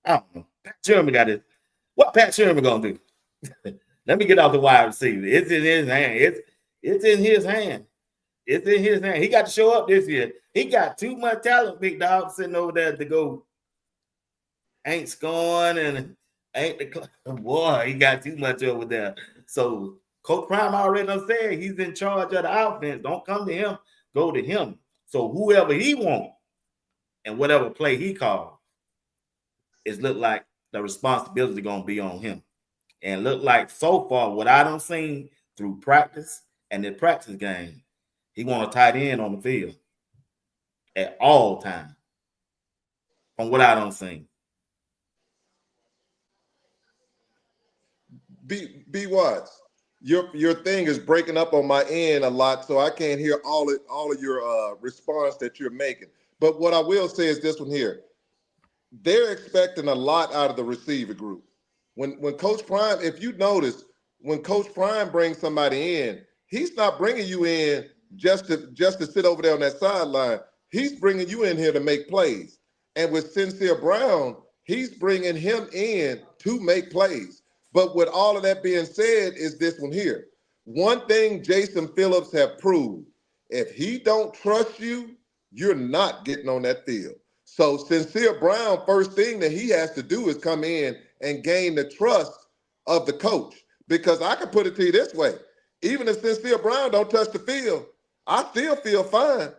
I don't know. Pat Sherman got it. What Pat Sherman gonna do? Let me get off the wide receiver. It's in his hand. It's in his hand. It's in his hand. He got to show up this year. He got too much talent, big dog, sitting over there to go. Ain't scoring and ain't the boy. He got too much over there. So Coach Prime already done said he's in charge of the offense. Don't come to him. Go to him. So whoever he wants and whatever play he calls, it look like the responsibility going to be on him. And look like so far, what I done seen through practice and the practice game, he want a tight end on the field at all times. From what I done seen. BWatts, your thing is breaking up on my end a lot, so I can't hear all of your response that you're making. But what I will say is this one here. They're expecting a lot out of the receiver group. When Coach Prime, if you notice, when Coach Prime brings somebody in, he's not bringing you in just to sit over there on that sideline. He's bringing you in here to make plays. And with Sincere Brown, he's bringing him in to make plays. But with all of that being said is this one here. One thing Jason Phillips have proved, if he don't trust you, you're not getting on that field. So Sincere Brown, first thing that he has to do is come in and gain the trust of the coach. Because I can put it to you this way. Even if Sincere Brown don't touch the field, I still feel fine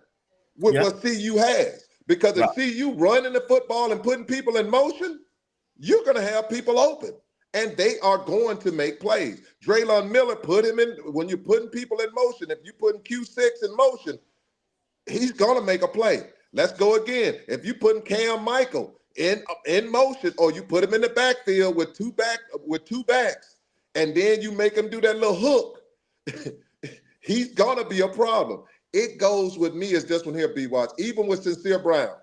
with what CU has. Because if CU running the football and putting people in motion, you're going to have people open. And they are going to make plays. Draylon Miller, put him in. When you're putting people in motion, if you're putting Q6 in motion, he's going to make a play. Let's go again. If you're putting Cam Michael in motion, or you put him in the backfield with two backs, and then you make him do that little hook, he's going to be a problem. It goes with me as this one here, BWatts. Even with Sincere Brown,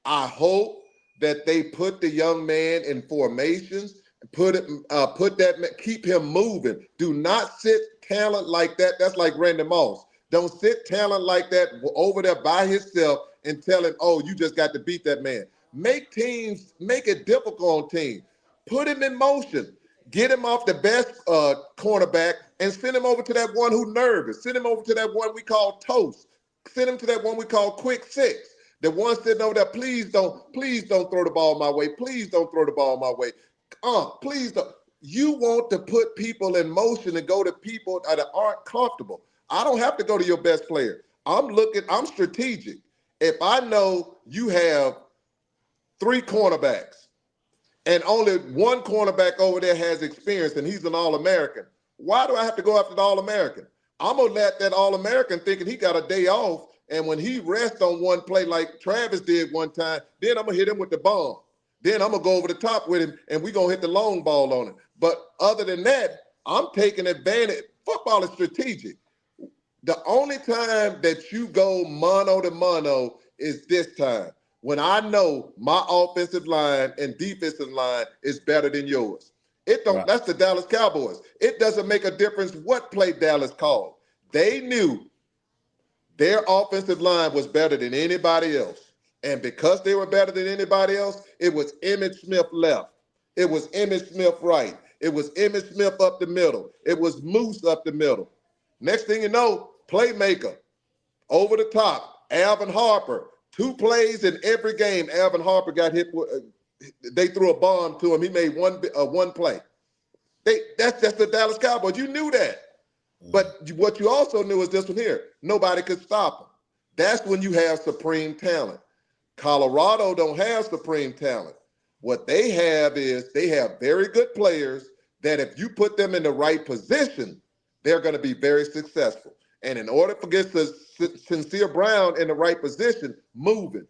I hope that they put the young man in formations, keep him moving. Do not sit talent like that. That's like Randy Moss. Don't sit talent like that over there by himself and tell him, oh, you just got to beat that man. Make it difficult on teams. Put him in motion. Get him off the best cornerback and send him over to that one who's nervous. Send him over to that one we call toast. Send him to that one we call quick six. The one sitting over there, please don't throw the ball my way. Please don't throw the ball my way. Please don't. You want to put people in motion and go to people that aren't comfortable. I don't have to go to your best player. I'm strategic. If I know you have 3 cornerbacks and only one cornerback over there has experience and he's an All-American, why do I have to go after the All-American? I'm going to let that All-American thinking he got a day off, and when he rests on one play like Travis did one time, then I'm going to hit him with the bomb. Then I'm going to go over the top with him, and we're going to hit the long ball on him. But other than that, I'm taking advantage. Football is strategic. The only time that you go mano to mano is this time, when I know my offensive line and defensive line is better than yours. That's the Dallas Cowboys. It doesn't make a difference what play Dallas called. They knew their offensive line was better than anybody else. And because they were better than anybody else, it was Emmitt Smith left. It was Emmitt Smith right. It was Emmitt Smith up the middle. It was Moose up the middle. Next thing you know, playmaker, over the top, Alvin Harper. 2 plays in every game, Alvin Harper got hit. They threw a bomb to him. He made one play. That's the Dallas Cowboys. You knew that. But what you also knew is this one here. Nobody could stop them. That's when you have supreme talent. Colorado don't have supreme talent. What they have is they have very good players that if you put them in the right position, they're going to be very successful. And in order to get Sincere Brown in the right position, moving,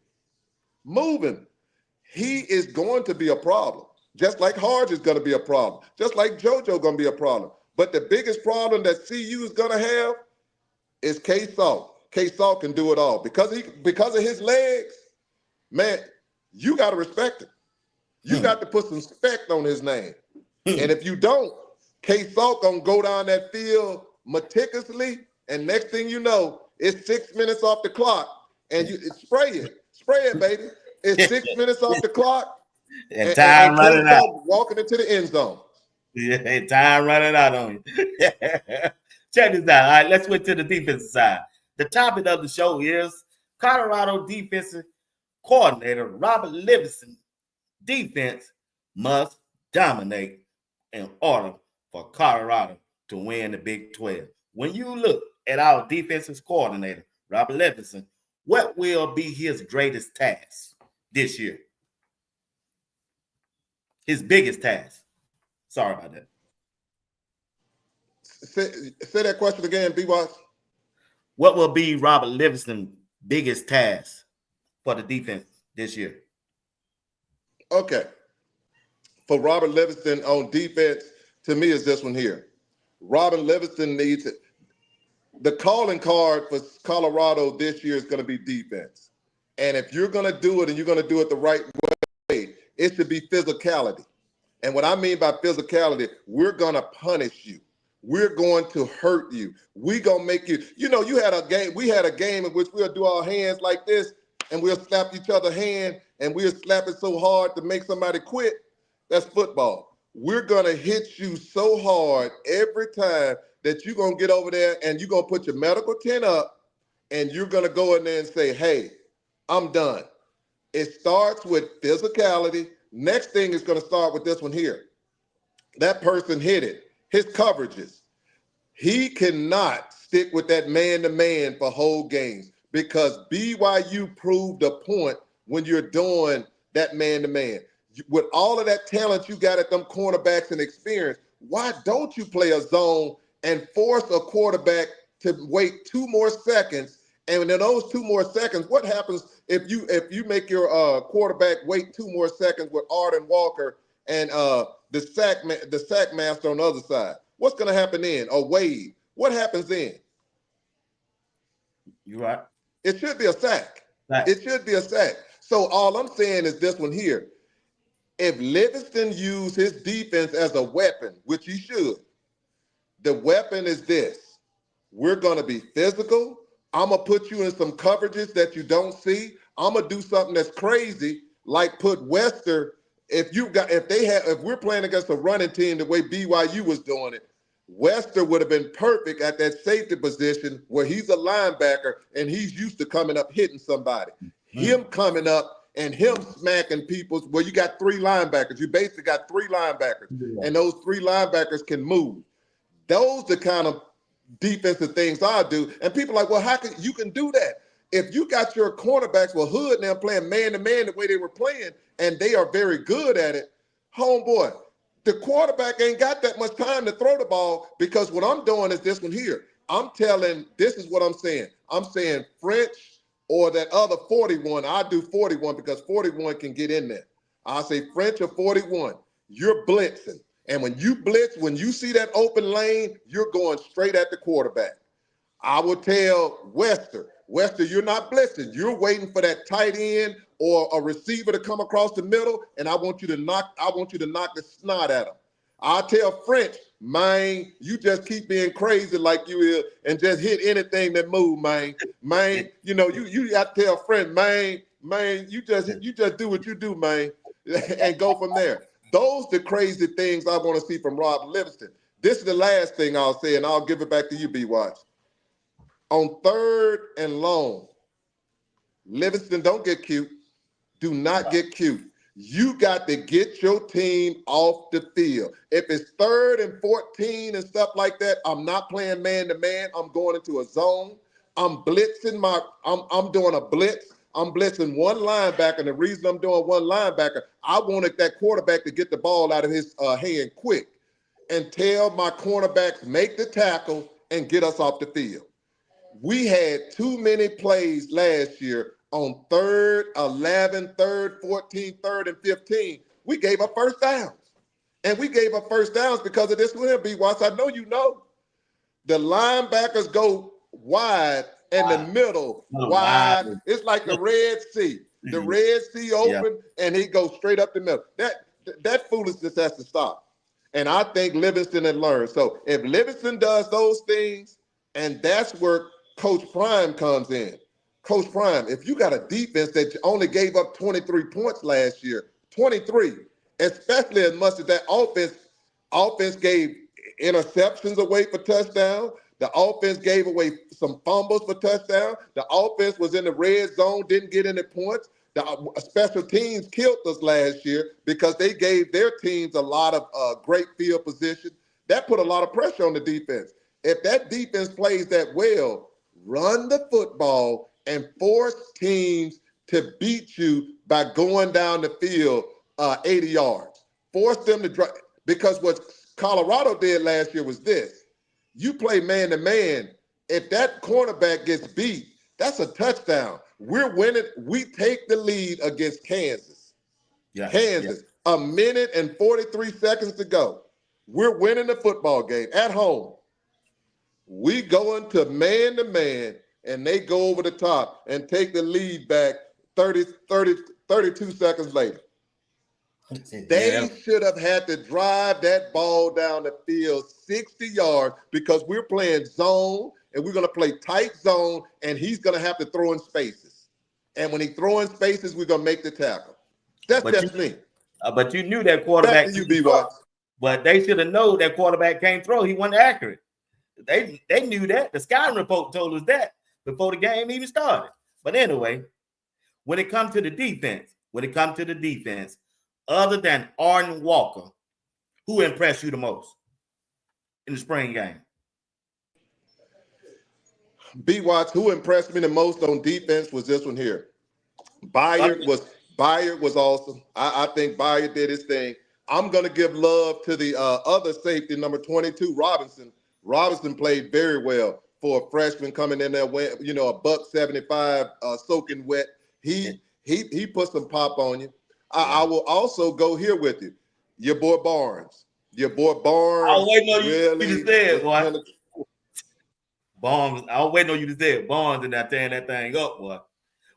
he is going to be a problem. Just like Harge is going to be a problem. Just like JoJo going to be a problem. But the biggest problem that CU is going to have is K-Salt. K-Salt can do it all. Because of his legs, man, you got to respect him. You got to put some respect on his name. And if you don't, K-Salt going to go down that field meticulously, and next thing you know, it's 6 minutes off the clock, and you spray it, baby. It's 6 minutes off the clock, and time running out. Walking into the end zone. Yeah, time running out on you. Check this out. All right, let's switch to the defensive side. The topic of the show is Colorado defensive coordinator Robert Livingston. Defense must dominate in order for Colorado to win the Big 12. When you look at our defensive coordinator, Robert Livingston, what will be his greatest task this year? His biggest task. Sorry about that. Say that question again, BWatts. What will be Robert Livingston's biggest task for the defense this year? Okay. For Robert Livingston on defense, to me, is this one here. Robert Livingston needs it. The calling card for Colorado this year is going to be defense. And if you're going to do it and you're going to do it the right way, it should be physicality. And what I mean by physicality, we're going to punish you. We're going to hurt you. We're going to make you, we had a game in which we'll do our hands like this and we'll slap each other's hand and we'll slap it so hard to make somebody quit. That's football. We're going to hit you so hard every time that you're going to get over there and you're going to put your medical tent up and you're going to go in there and say, hey, I'm done. It starts with physicality. Next thing is going to start with this one here. That person hit it. His coverages. He cannot stick with that man-to-man for whole games because BYU proved a point when you're doing that man-to-man. With all of that talent you got at them cornerbacks and experience, why don't you play a zone and force a quarterback to wait 2 more seconds? And in those 2 more seconds, what happens if you make your quarterback wait 2 more seconds with Arden Walker and the sack master on the other side? What's going to happen then? Or Wade? What happens then? You're right. It should be a sack. Right. It should be a sack. So all I'm saying is this one here. If Livingston used his defense as a weapon, which he should, the weapon is this. We're going to be physical. I'm going to put you in some coverages that you don't see. I'm going to do something that's crazy, like put Wester. If we're playing against a running team the way BYU was doing it, Wester would have been perfect at that safety position where he's a linebacker and he's used to coming up hitting somebody. Him coming up and him smacking people. Well, you got 3 linebackers. You basically got 3 linebackers, and those 3 linebackers can move. Those the kind of defensive things I do. And people are like, well, how can you can do that? If you got your cornerbacks with Hood now playing man-to-man the way they were playing, and they are very good at it, homeboy, the quarterback ain't got that much time to throw the ball because what I'm doing is this one here. This is what I'm saying. I'm saying French or that other 41. I do 41 because 41 can get in there. I say French or 41. You're blitzing. And when you blitz, when you see that open lane, you're going straight at the quarterback. I will tell Wester, you're not blitzing. You're waiting for that tight end or a receiver to come across the middle, and I want you to knock the snot at him. I'll tell French, man, you just keep being crazy like you is and just hit anything that move, man. Man, you got to tell French, man, you just do what you do, man, and go from there. Those the crazy things I want to see from Rob Livingston. This is the last thing I'll say, and I'll give it back to you, BWatts. On 3rd and long, Livingston, don't get cute. Do not get cute. You got to get your team off the field. If it's 3rd and 14 and stuff like that, I'm not playing man-to-man. I'm going into a zone. I'm blitzing I'm doing a blitz. I'm blitzing one linebacker, and the reason I'm doing one linebacker, I wanted that quarterback to get the ball out of his hand quick and tell my cornerbacks, make the tackle and get us off the field. We had too many plays last year on 3rd, 11, 3rd, 14, 3rd, and 15. We gave up first downs. And we gave up first downs because of this one, BWatts. I know you know. The linebackers go wide and the middle wide. It's like the Red Sea. The Red Sea open, and he goes straight up the middle. That foolishness has to stop. And I think Livingston had learned. So if Livingston does those things, and that's where Coach Prime comes in. Coach Prime, if you got a defense that only gave up 23 points last year, 23, especially as much as that offense gave interceptions away for touchdowns. The offense gave away some fumbles for touchdowns. The offense was in the red zone, didn't get any points. The special teams killed us last year because they gave their teams a lot of great field position. That put a lot of pressure on the defense. If that defense plays that well, run the football and force teams to beat you by going down the field 80 yards. Force them to drive. Because what Colorado did last year was this. You play man-to-man. If that cornerback gets beat, that's a touchdown. We're winning. We take the lead against Kansas. Kansas, 1 minute and 43 seconds to go. We're winning the football game at home. We go into man-to-man, and they go over the top and take the lead back 32 seconds later. They should have had to drive that ball down the field 60 yards because we're playing zone, and we're going to play tight zone, and he's going to have to throw in spaces. And when he throw in spaces, we're going to make the tackle. That's just me. But you knew that quarterback. Back to you, BWatts. But they should have known that quarterback can't throw. He wasn't accurate. They knew that. The scouting report told us that before the game even started. But anyway, when it comes to the defense, other than Arden Walker, who impressed you the most in the spring game? BWatts, who impressed me the most on defense was this one here. Bayard was awesome. I think Bayard did his thing. I'm gonna give love to the other safety, number 22, Robinson. Robinson played very well for a freshman coming in there, a $175 soaking wet. He put some pop on you. I will also go here with you. Your boy Barnes. Your boy Barnes. I was waiting on really you to say it, boy. Barnes. I was waiting on you to say it. Barnes and that tearing that thing up, boy.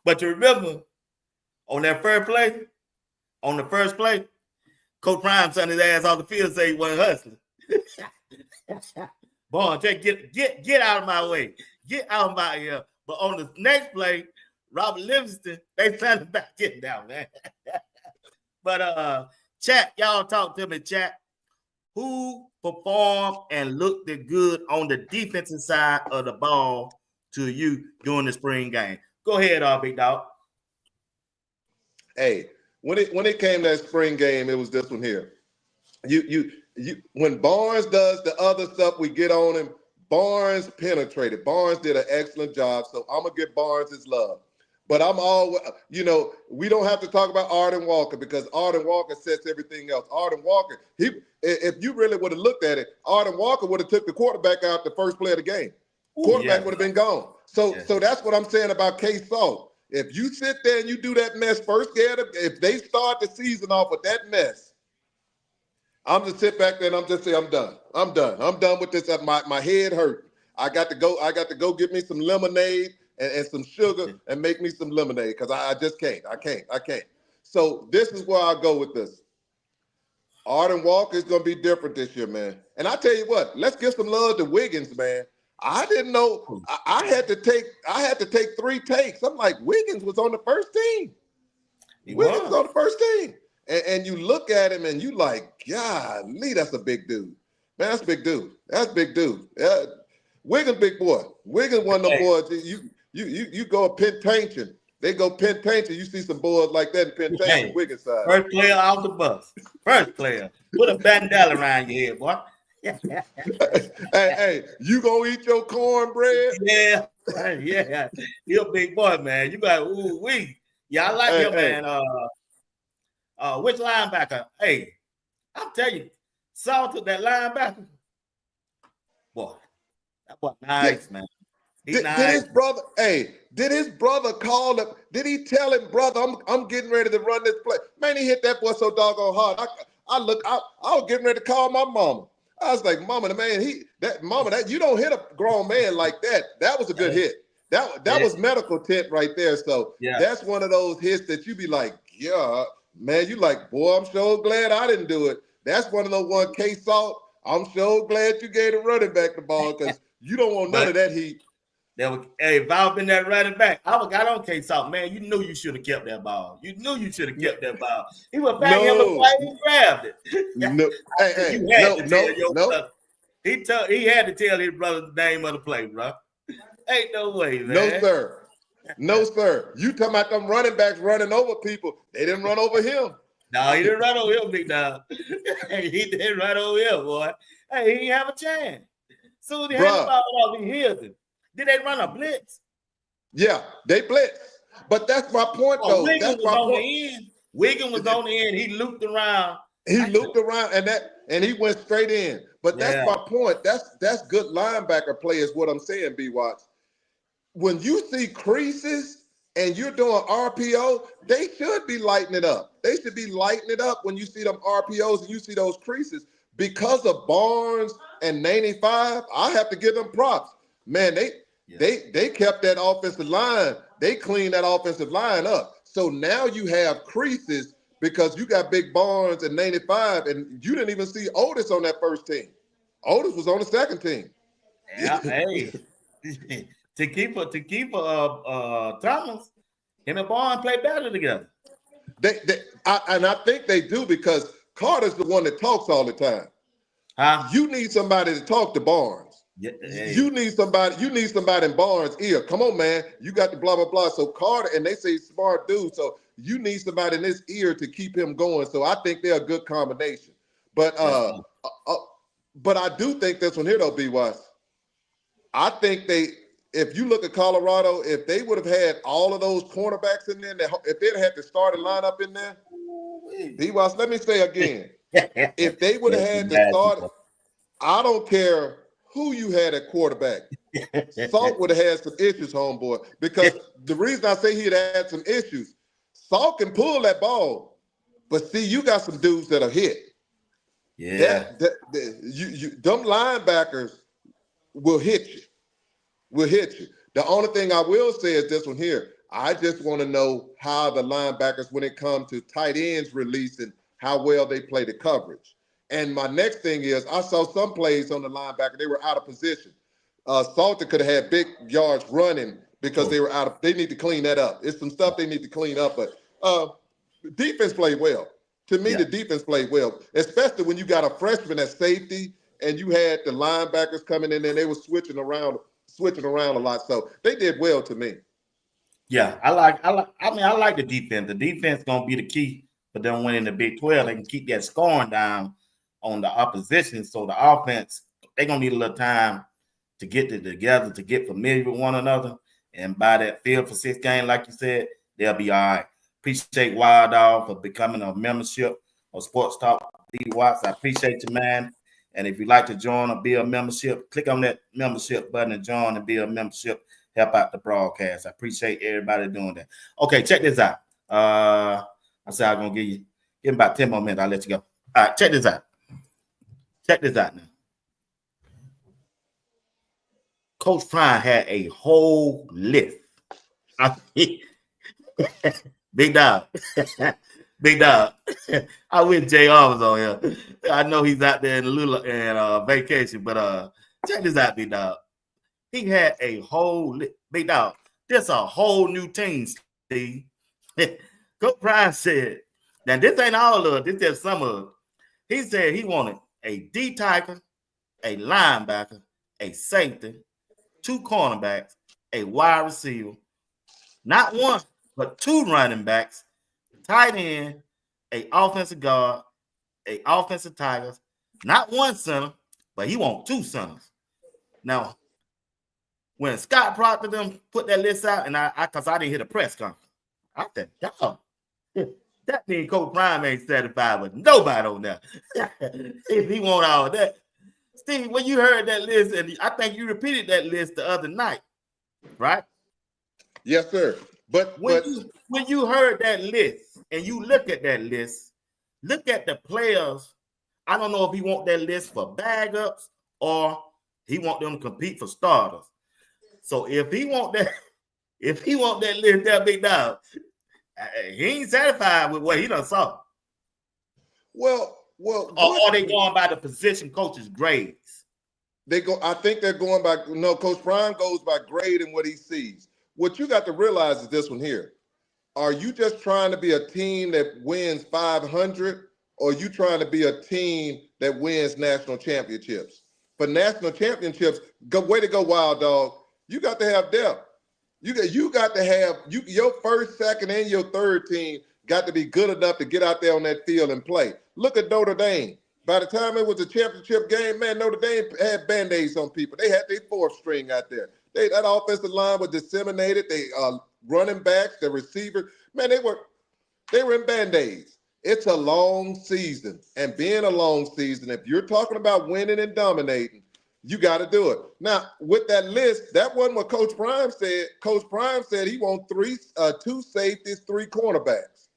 But you remember on that first play, Coach Prime sent his ass off the field and say he wasn't hustling. Barnes, get out of my way. Get out of my here. But on the next play, Robert Livingston, they sent him back getting down, man. But chat, y'all talk to me, chat. Who performed and looked good on the defensive side of the ball to you during the spring game? Go ahead, Big Dog. Hey, when it came to that spring game, it was this one here. You when Barnes does the other stuff, we get on him. Barnes penetrated. Barnes did an excellent job, so I'm gonna give Barnes his love. But I'm always, we don't have to talk about Arden Walker because Arden Walker sets everything else. Arden Walker, if you really would have looked at it, Arden Walker would have took the quarterback out the first play of the game. Quarterback would have been gone. So that's what I'm saying about K-Salt. If you sit there and you do that mess first, if they start the season off with that mess, I'm just sit back there and I'm just say I'm done. I'm done with this. My head hurt. I got to go get me some lemonade and some sugar and make me some lemonade because I just can't. I can't. So this is where I go with this. Arden Walker is going to be different this year, man. And I tell you what, let's give some love to Wiggins, man. I didn't know I had to take 3 takes. I'm like, Wiggins was on the first team. Wiggins was on the first team. And you look at him and you like, golly, that's a big dude. Man, that's a big dude. Wiggins, big boy. Wiggins one of them boys. You go Pentantion. They go Pentantion. You see some boys like that in Pentantion, Wiggins side. First player off the bus. First player. Put a bandana around your head, boy. hey, you gonna eat your cornbread? Yeah. You're a big boy, man. You got wee. Yeah, I like him, man. Which linebacker? Hey, I'll tell you, Saul took that linebacker. Boy, that boy nice, man. Did his brother call him? Did he tell him, brother, I'm getting ready to run this play? Man, he hit that boy so doggone hard. I was getting ready to call my mama. I was like, mama, that you don't hit a grown man like that. That was a good hit. That was medical tent right there. So that's one of those hits that you be like, yeah, man, you like, boy, I'm so glad I didn't do it. That's one of those one K-Salt. I'm so glad you gave the running back the ball because you don't want none of that heat. If I been that running back, I would got on K-Salt, man. You knew you should have kept that ball. He was back him and play. He grabbed it. No. He had to tell his brother the name of the play, bro. Ain't no way, man. No, sir. You talking about them running backs running over people. They didn't run over him. No, he didn't run over him, big dog. He didn't run over him, boy. Hey, he didn't have a chance. Soon as he had the ball off, he hit him. Did they run a blitz? Yeah, they blitzed. But that's my point, though. Wiggins was on the end. Wiggins was on the end. He looped around. And he went straight in. But that's my point. That's good linebacker play is what I'm saying, BWatts. When you see creases and you're doing RPO, they should be lighting it up. They should be lighting it up when you see them RPOs and you see those creases. Because of Barnes and 95, I have to give them props. Man, they kept that offensive line. They cleaned that offensive line up. So now you have creases because you got Big Barnes and 95, and you didn't even see Otis on that first team. Otis was on the second team. Yeah, hey. to keep Thomas, him and Barnes play better together. I think they do because Carter's the one that talks all the time. You need somebody to talk to Barnes. Yeah, hey. You need somebody in Barnes' ear. Come on, man. You got the blah, blah, blah. So Carter, and they say smart dude. So you need somebody in his ear to keep him going. So I think they're a good combination. But I do think this one here, though, BWatts. I think if you look at Colorado, if they would have had all of those cornerbacks in there, if they'd had the starting lineup in there, BWatts, let me say again, if they would have had the start, I don't care who you had at quarterback. Salk would have had some issues, homeboy, because the reason I say he'd had some issues, Salk can pull that ball, but see, you got some dudes that are hit. Yeah. Them linebackers will hit you. The only thing I will say is this one here. I just want to know how the linebackers, when it comes to tight ends releasing, how well they play the coverage. And my next thing is, I saw some plays on the linebacker, they were out of position. Salter could have had big yards running because they were out of. They need to clean that up. It's some stuff they need to clean up, but defense played well. To me, the defense played well, especially when you got a freshman at safety and you had the linebackers coming in and they were switching around a lot. So they did well to me. Yeah, I like the defense. The defense gonna be the key for them winning the Big 12. They can keep that scoring down on the opposition. So the offense, they're gonna need a little time to get it together, to get familiar with one another. And by that field for 6 games, like you said, they'll be all right. Appreciate Wild Dog for becoming a membership of Sports Talk BWatts. I appreciate you, man. And if you'd like to join or be a membership, click on that membership button and join and be a membership. Help out the broadcast. I appreciate everybody doing that. Okay, check this out. I said I'm gonna give him about 10 more minutes. I'll let you go. All right, check this out. Check this out now. Coach Prime had a whole list. Big dog. Big dog. I wish JR was on here. I know he's out there in vacation, but check this out, big dog. He had a whole big dog. This a whole new team, Steve. Coach Prime said, now this ain't all of it, this is some of it. He said he wanted a D tackle, a linebacker, a safety, 2 cornerbacks, a wide receiver, not one, but 2 running backs, tight end, a offensive guard, a offensive tackle, not 1 center, but he wants 2 centers. Now, when Scott Proctor them put that list out, and because I didn't hear the press conference, I said, dog, that means Coach Prime ain't satisfied with nobody on there. If he want all that. Steve, when you heard that list, and I think you repeated that list the other night, right? Yes, sir. But when you heard that list and you look at that list, look at the players. I don't know if he want that list for bag-ups or he want them to compete for starters. So if he want that list, that big dog, he ain't satisfied with what he done saw. Well, or are they going by the position coach's grades? I think they're going by. No, Coach Prime goes by grade and what he sees. What you got to realize is this one here. Are you just trying to be a team that wins 500, or are you trying to be a team that wins national championships? For national championships, way to go, Wild Dog. You got to have depth. You got to have your first, second, and your third team got to be good enough to get out there on that field and play. Look at Notre Dame. By the time it was a championship game, man, Notre Dame had Band-Aids on people. They had their 4th string out there. That offensive line was disseminated. They running backs, the receiver, man, they were in Band-Aids. It's a long season. And being a long season, if you're talking about winning and dominating, you got to do it. Now, with that list, that wasn't what Coach Prime said. Coach Prime said he wants 2 safeties, 3 cornerbacks.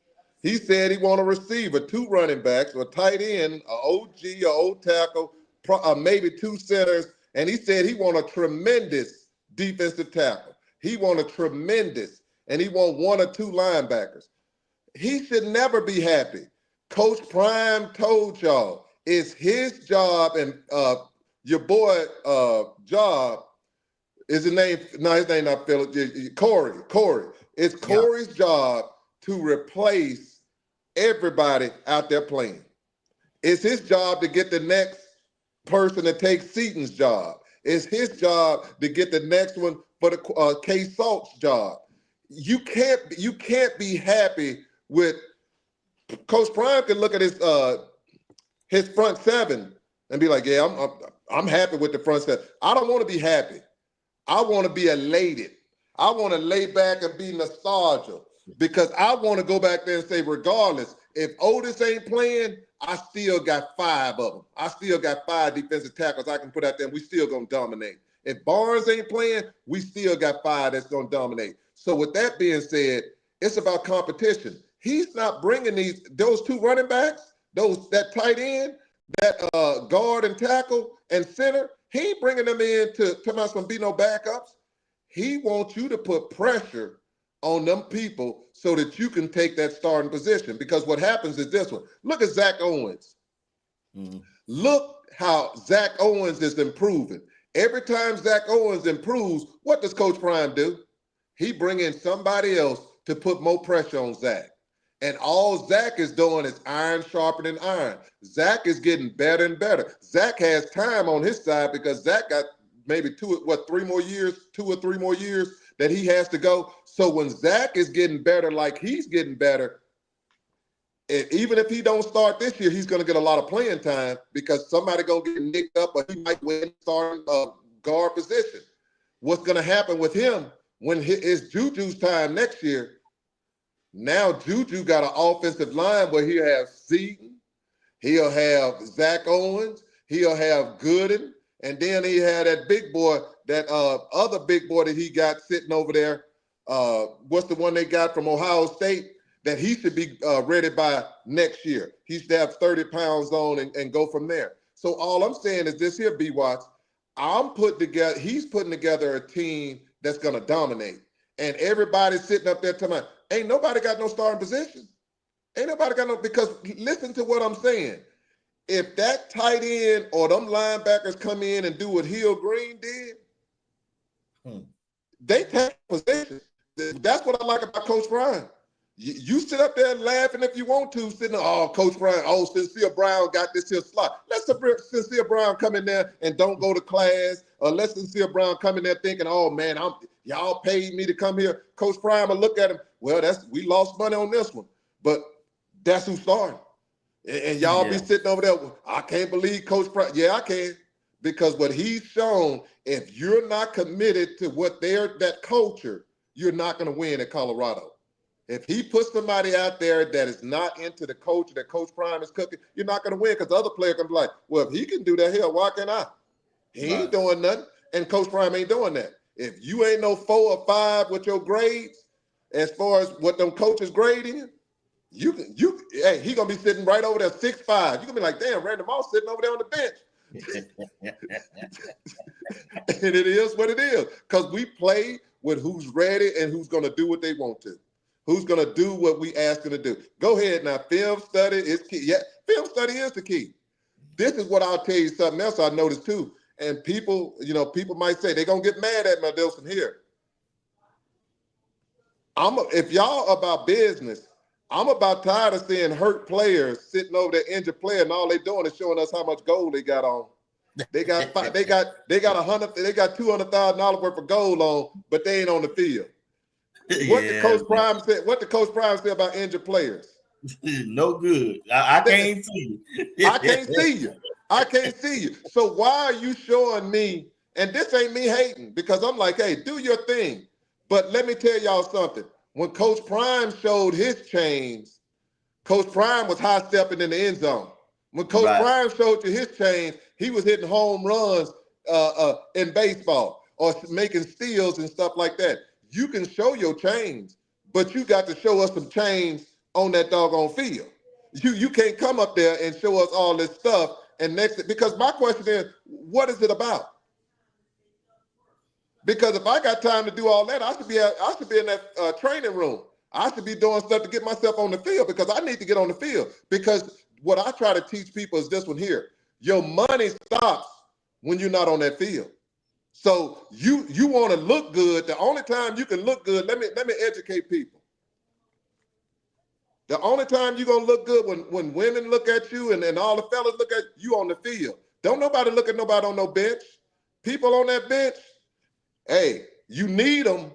He said he want a receiver, 2 running backs, a tight end, an OG, an old tackle, maybe 2 centers. And he said he want a tremendous defensive tackle. He want a tremendous, and he want 1 or 2 linebackers. He should never be happy. Coach Prime told y'all it's his job, and your boy job is his name. No, his name not Philip. Corey. It's Corey's job to replace everybody out there playing. It's his job to get the next person to take Seaton's job. It's his job to get the next one for the K Salt's job. You can't be happy with Coach Prime. Can look at his front 7 and be like, yeah, I'm happy with the front 7. I don't want to be happy. I want to be elated. I want to lay back and be nostalgic because I want to go back there and say, regardless, if Otis ain't playing, I still got 5 of them. I still got 5 defensive tackles I can put out there, and we still going to dominate. If Barnes ain't playing, we still got 5 that's going to dominate. So with that being said, it's about competition. He's not bringing those 2 running backs, that tight end, that guard and tackle and center. He ain't bringing them in to tell us be no backups. He wants you to put pressure on them people so that you can take that starting position. Because what happens is this one. Look at Zach Owens. Mm-hmm. Look how Zach Owens is improving. Every time Zach Owens improves, what does Coach Prime do? He bring in somebody else to put more pressure on Zach. And all Zach is doing is iron sharpening iron. Zach is getting better and better. Zach has time on his side because Zach got maybe 2 or 3 more years that he has to go. So when Zach is getting better like he's getting better, even if he don't start this year, he's going to get a lot of playing time because somebody going to get nicked up or he might win starting guard position. What's going to happen with him when it's Juju's time next year? Now Juju got an offensive line where he'll have Seaton, he'll have Zach Owens, he'll have Gooden, and then he had that big boy, that other big boy that he got sitting over there. What's the one they got from Ohio State? That he should be ready by next year. He should have 30 pounds on and go from there. So all I'm saying is this here, BWatts, he's putting together a team that's going to dominate. And everybody's sitting up there telling me, ain't nobody got no starting position. Ain't nobody got no, because listen to what I'm saying. If that tight end or them linebackers come in and do what Hill Green did, they take position. That's what I like about Coach Prime. You sit up there laughing if you want to, sitting there, oh, Coach Brown, Sincere Brown got this here slot. Let Sincere Brown come in there and don't go to class, or let Sincere Brown come in there thinking, oh, man, y'all paid me to come here. Coach Prime will look at him, well, we lost money on this one, but that's who started. And y'all be sitting over there, I can't believe Coach Prime. Yeah, I can, because what he's shown, if you're not committed to that culture, you're not going to win at Colorado. If he puts somebody out there that is not into the culture that Coach Prime is cooking, you're not going to win, because the other player can be like, well, if he can do that here, why can't I? He ain't doing nothing, and Coach Prime ain't doing that. If you ain't no 4 or 5 with your grades, as far as what them coaches grading, he gonna be sitting right over there 6'5". You gonna be like, damn, Randy Moss sitting over there on the bench. And it is what it is, because we play with who's ready and who's gonna do what they want to. Who's going to do what we ask them to do? Go ahead now. Film study is key. Yeah, film study is the key. This is what I'll tell you something else I noticed too. And people might say they're going to get mad at me, Dilson, here. If y'all about business, I'm about tired of seeing hurt players sitting over there, injured player, and all they doing is showing us how much gold they got on. They got $200,000 worth of gold on, but they ain't on the field. What the Coach Prime said? What the Coach Prime said about injured players? No good. I can't see you. I can't see you. I can't see you. So why are you showing me? And this ain't me hating, because I'm like, hey, do your thing. But let me tell y'all something. When Coach Prime showed his chains, Coach Prime was high stepping in the end zone. When Coach Prime showed you his chains, he was hitting home runs in baseball or making steals and stuff like that. You can show your chains, but you got to show us some chains on that doggone field. You can't come up there and show us all this stuff because my question is, what is it about? Because if I got time to do all that, I should be in that training room. I should be doing stuff to get myself on the field, because I need to get on the field. Because what I try to teach people is this one here. Your money stops when you're not on that field. So you want to look good. The only time you can look good, let me educate people. The only time you're going to look good when women look at you and all the fellas look at you on the field. Don't nobody look at nobody on no bench. People on that bench, hey, you need them,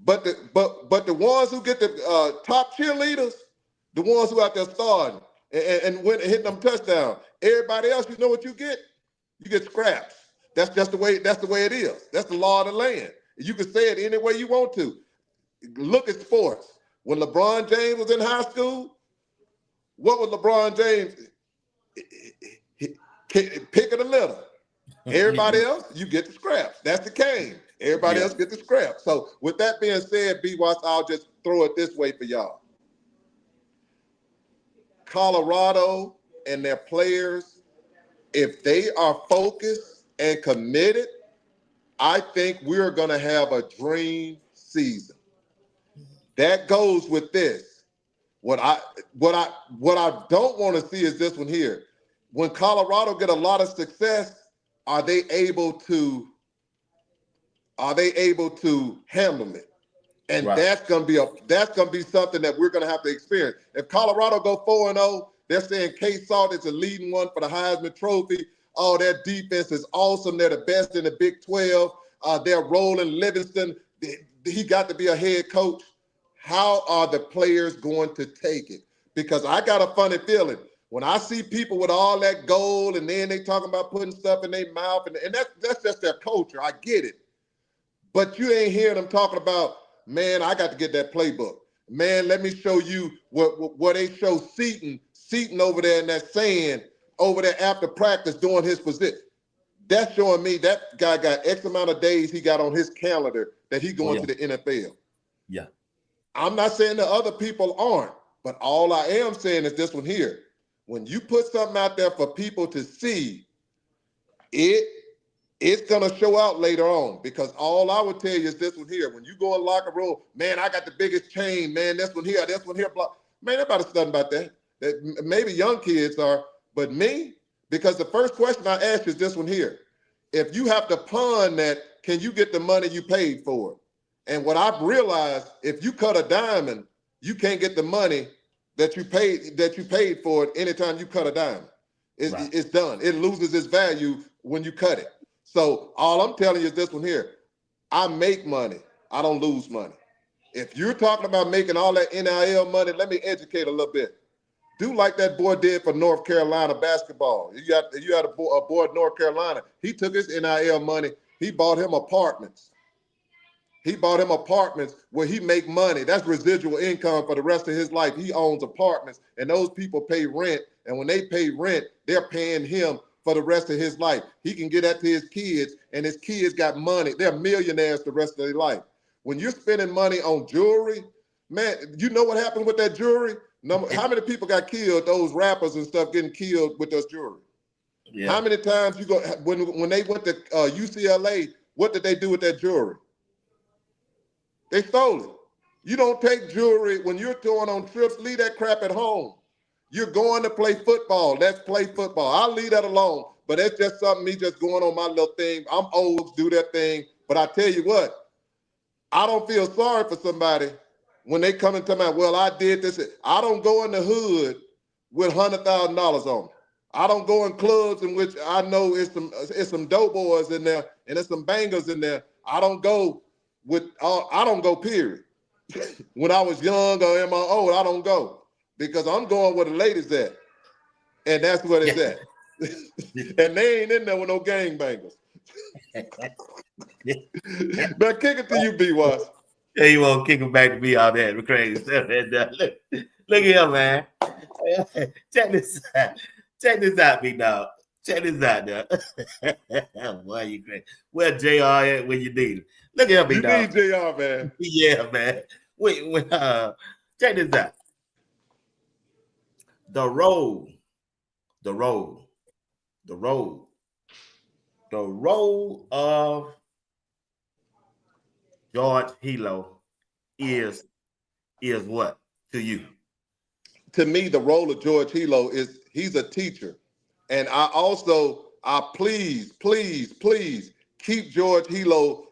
but the ones who get the top cheerleaders, the ones who out there starting and hitting them touchdowns. Everybody else, you know what you get? You get scraps. That's just the way. That's the way it is. That's the law of the land. You can say it any way you want to. Look at sports. When LeBron James was in high school, what was LeBron James picking the litter? Everybody else, you get the scraps. That's the game. Everybody else get the scraps. So with that being said, BWatts, I'll just throw it this way for y'all. Colorado and their players, if they are focused and committed, I think we're going to have a dream season. That goes with this. What I don't want to see is this one here. When Colorado get a lot of success, are they able to handle it? And that's gonna be something that we're gonna have to experience. If Colorado go 4-0, they're saying K-Salt is the leading one for the Heisman Trophy. Oh, their defense is awesome. They're the best in the Big 12. They're rolling. Livingston, he got to be a head coach. How are the players going to take it? Because I got a funny feeling when I see people with all that gold and then they talking about putting stuff in their mouth, and that's just their culture. I get it. But you ain't hearing them talking about, man, I got to get that playbook. Man, let me show you what they show Seaton over there in that sand over there after practice doing his position. That's showing me that guy got X amount of days he got on his calendar that he going to the NFL. Yeah. I'm not saying the other people aren't, but all I am saying is this one here. When you put something out there for people to see, it's going to show out later on, because all I would tell you is this one here. When you go in locker room, man, I got the biggest chain, man, this one here, blah. Man, everybody's studying about that. Maybe young kids are, but me, because the first question I ask you is this one here. If you have to pawn that, can you get the money you paid for it? And what I've realized, if you cut a diamond, you can't get the money that you paid for it anytime you cut a diamond. It's done. It loses its value when you cut it. So all I'm telling you is this one here. I make money. I don't lose money. If you're talking about making all that NIL money, let me educate a little bit. Do like that boy did for North Carolina basketball. You had a boy at North Carolina. He took his NIL money. He bought him apartments. He bought him apartments where he make money. That's residual income for the rest of his life. He owns apartments, and those people pay rent. And when they pay rent, they're paying him for the rest of his life. He can get that to his kids, and his kids got money. They're millionaires the rest of their life. When you're spending money on jewelry, man, you know what happened with that jewelry? How many people got killed, those rappers and stuff getting killed with those jewelry? Yeah. How many times you go, when they went to UCLA, what did they do with that jewelry? They stole it. You don't take jewelry when you're going on trips. Leave that crap at home. You're going to play football. Let's play football. I'll leave that alone. But it's just something, me just going on my little thing. I'm old, do that thing. But I tell you what, I don't feel sorry for somebody when they come into my, well, I did this. I don't go in the hood with $100,000 on me. I don't go in clubs in which I know it's some doughboys in there and there's some bangers in there. I don't go period. When I was young or am I old, I don't go, because I'm going where the ladies at, and that's where it's at. And they ain't in there with no gangbangers. But kick it to you, BWatts. Yeah, you won't kick him back to me all that crazy stuff. Look here, man. Check this out, big dog. Check this out, dog. Boy, you crazy. Where JR at when you need him? Look at him, big dog. You need JR, man. Yeah, man. Wait, check this out. The role of George Hilo is what to you? To me, the role of George Hilo is he's a teacher. And I please keep George Hilo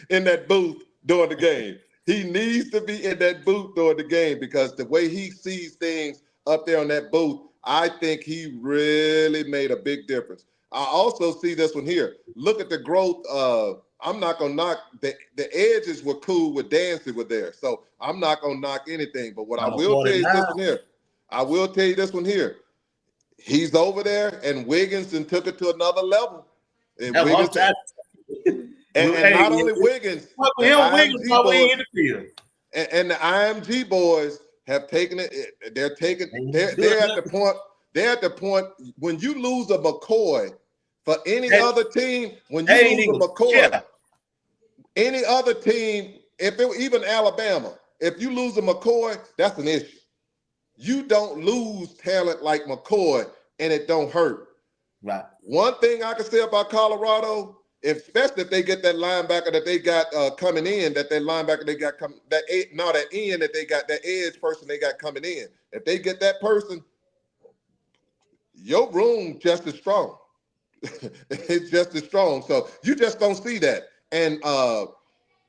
in that booth during the game. He needs to be in that booth during the game, because the way he sees things up there on that booth, I think he really made a big difference. I also see this one here. Look at the growth of, I'm not going to knock, the edges were cool with Dancy were there. So I'm not going to knock anything. But what I will tell you this one here. I will tell you this one here. He's over there, and Wiggins and took it to another level. And Wiggins, and not only Wiggins, we in the field. And the IMG boys have taken it. They're at the point. They're at the point when you lose a McCoy for any other team. When you lose a McCoy, any other team, even Alabama, if you lose a McCoy, that's an issue. You don't lose talent like McCoy, and it don't hurt. Right. One thing I can say about Colorado, especially if they get that linebacker that they got coming in, that linebacker they got coming, that end that they got, that edge person they got coming in. If they get that person, your room just as strong. It's just as strong. So you just don't see that. And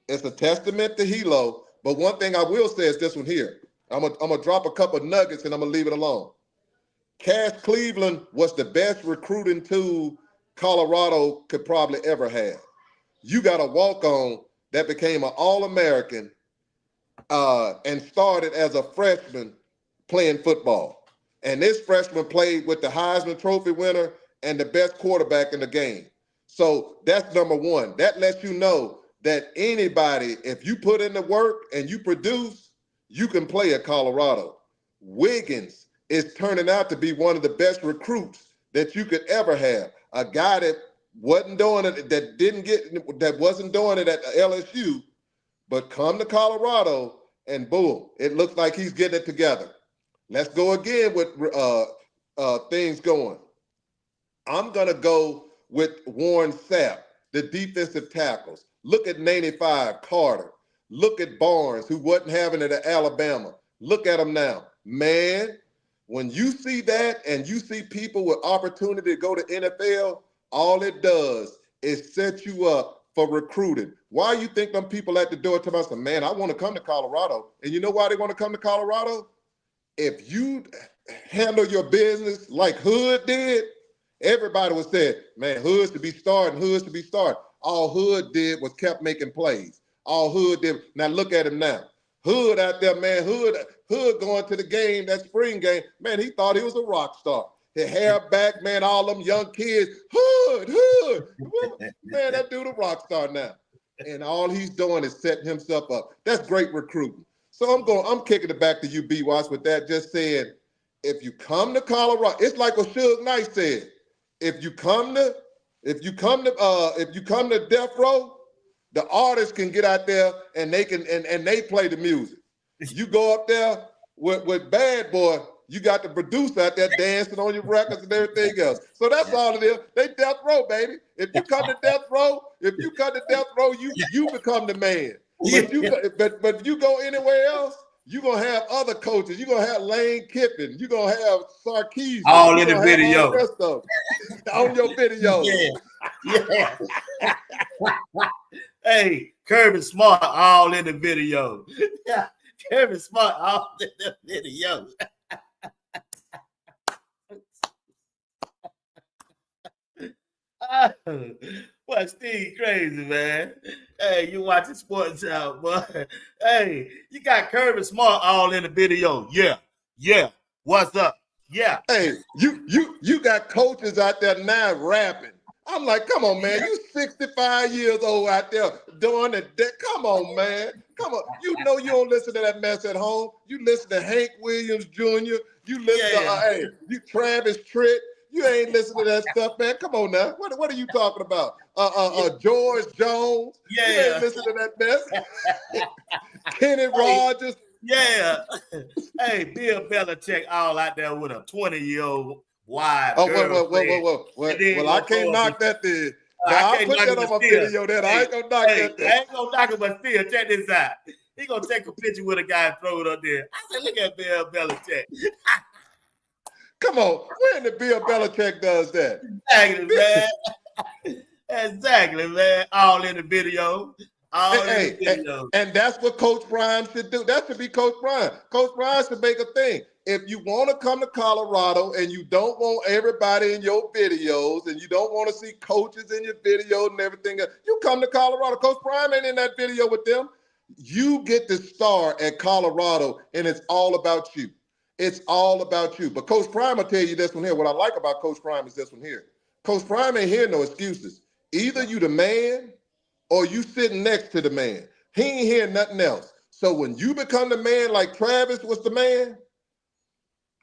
it's a testament to Hilo. But one thing I will say is this one here. I'm gonna drop a couple of nuggets and I'm gonna leave it alone. Cash Cleveland was the best recruiting tool Colorado could probably ever have. You got a walk-on that became an All-American and started as a freshman playing football. And this freshman played with the Heisman Trophy winner and the best quarterback in the game. So that's number one. That lets you know that anybody, if you put in the work and you produce, you can play at Colorado. Wiggins is turning out to be one of the best recruits that you could ever have. A guy that wasn't doing it, that wasn't doing it at LSU, but come to Colorado and boom, it looks like he's getting it together. Let's go again with things going. I'm gonna go with Warren Sapp, the defensive tackles. Look at 95, Carter. Look at Barnes, who wasn't having it at Alabama. Look at him now. Man, when you see that and you see people with opportunity to go to NFL, all it does is set you up for recruiting. Why you think them people at the door tell us, man, I want to come to Colorado. And you know why they want to come to Colorado? If you handle your business like Hood did, everybody would say, man, Hood's to be starting, Hood's to be starting. All Hood did was kept making plays. All Hood did. Now look at him now. Hood out there, man. Hood going to the game, that spring game. Man, he thought he was a rock star. His hair back, man, all them young kids. Hood. Man, that dude a rock star now. And all he's doing is setting himself up. That's great recruiting. So I'm kicking it back to you, BWatts, with that, just saying, if you come to Colorado, it's like what Suge Knight said. If you come to Death Row, the artists can get out there and they can and they play the music. You go up there with Bad Boy, you got the producer out there dancing on your records and everything else. So that's all it is. They Death Row, baby. If you come to Death Row, you become the man. But if you go anywhere else, you're gonna have other coaches. You're gonna have Lane Kiffin. You're gonna have Sarkisian. All in the video. All the rest of them on your video. Yeah. Hey, Kirby Smart, all in the video. Yeah, Kirby Smart, all in the video. Boy, Steve crazy, man. Hey, you watching Sports Out, boy. Hey, you got Kirby Smart all in the video. Yeah. What's up? Yeah. Hey, you got coaches out there now rapping. I'm like, come on, man. You 65 years old out there doing it. Come on, man. Come on. You know you don't listen to that mess at home. You listen to Hank Williams Jr. You listen to you Travis Tritt. You ain't listening to that stuff, man. Come on now. What are you talking about? George Jones. Yeah. You ain't listening to that mess. Kenny Rogers. Yeah. Hey, Bill Belichick all out there with a 20-year-old wife. Oh, whoa. Well, I can't knock that there. Now, I put that on my video there. I ain't gonna knock that there. I ain't gonna knock it, but still, check this out. He gonna take a picture with a guy and throw it up there. I said, look at Bill Belichick. Come on, when the Bill Belichick does that? Exactly, man. Exactly, man. All in the video. And that's what Coach Prime should do. That should be Coach Prime. Coach Prime should make a thing. If you want to come to Colorado and you don't want everybody in your videos and you don't want to see coaches in your videos and everything else, you come to Colorado. Coach Prime ain't in that video with them. You get to star at Colorado, and it's all about you. It's all about you. But Coach Prime will tell you this one here. What I like about Coach Prime is this one here. Coach Prime ain't hear no excuses. Either you the man or you sitting next to the man. He ain't hearing nothing else. So when you become the man like Travis was the man,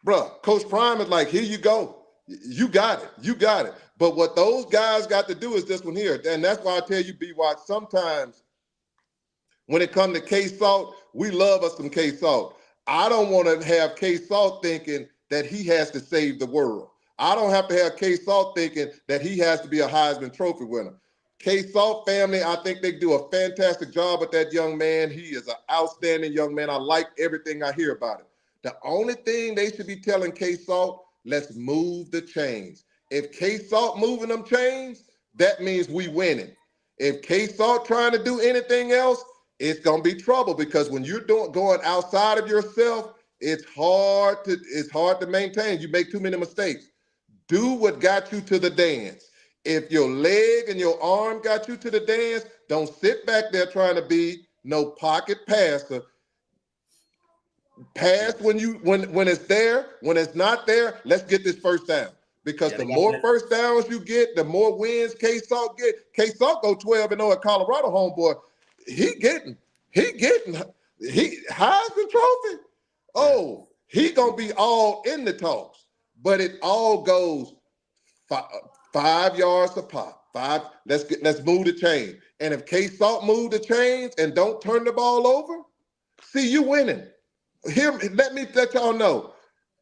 bruh, Coach Prime is like, here you go. You got it. You got it. But what those guys got to do is this one here. And that's why I tell you, BWatts, sometimes when it comes to K-Salt, we love us some K-Salt. I don't want to have K-Salt thinking that he has to save the world. I don't have to have K-Salt thinking that he has to be a Heisman Trophy winner. K-Salt family, I think they do a fantastic job with that young man. He is an outstanding young man. I like everything I hear about it. The only thing they should be telling K-Salt, let's move the chains. If K-Salt moving them chains, that means we winning. If K-Salt trying to do anything else, it's gonna be trouble, because when you're going outside of yourself, it's hard to maintain. You make too many mistakes. Do what got you to the dance. If your leg and your arm got you to the dance, don't sit back there trying to be no pocket passer. Pass when it's there. When it's not there, let's get this first down. Because the more first downs you get, the more wins K-Salt get. K-Salt go 12-0 at Colorado, homeboy. He getting Heisman Trophy. Oh, he gonna be all in the talks. But it all goes 5 yards a pop. Let's move the chain. And if K-Salt move the chains and don't turn the ball over, see you winning. Let me let y'all know.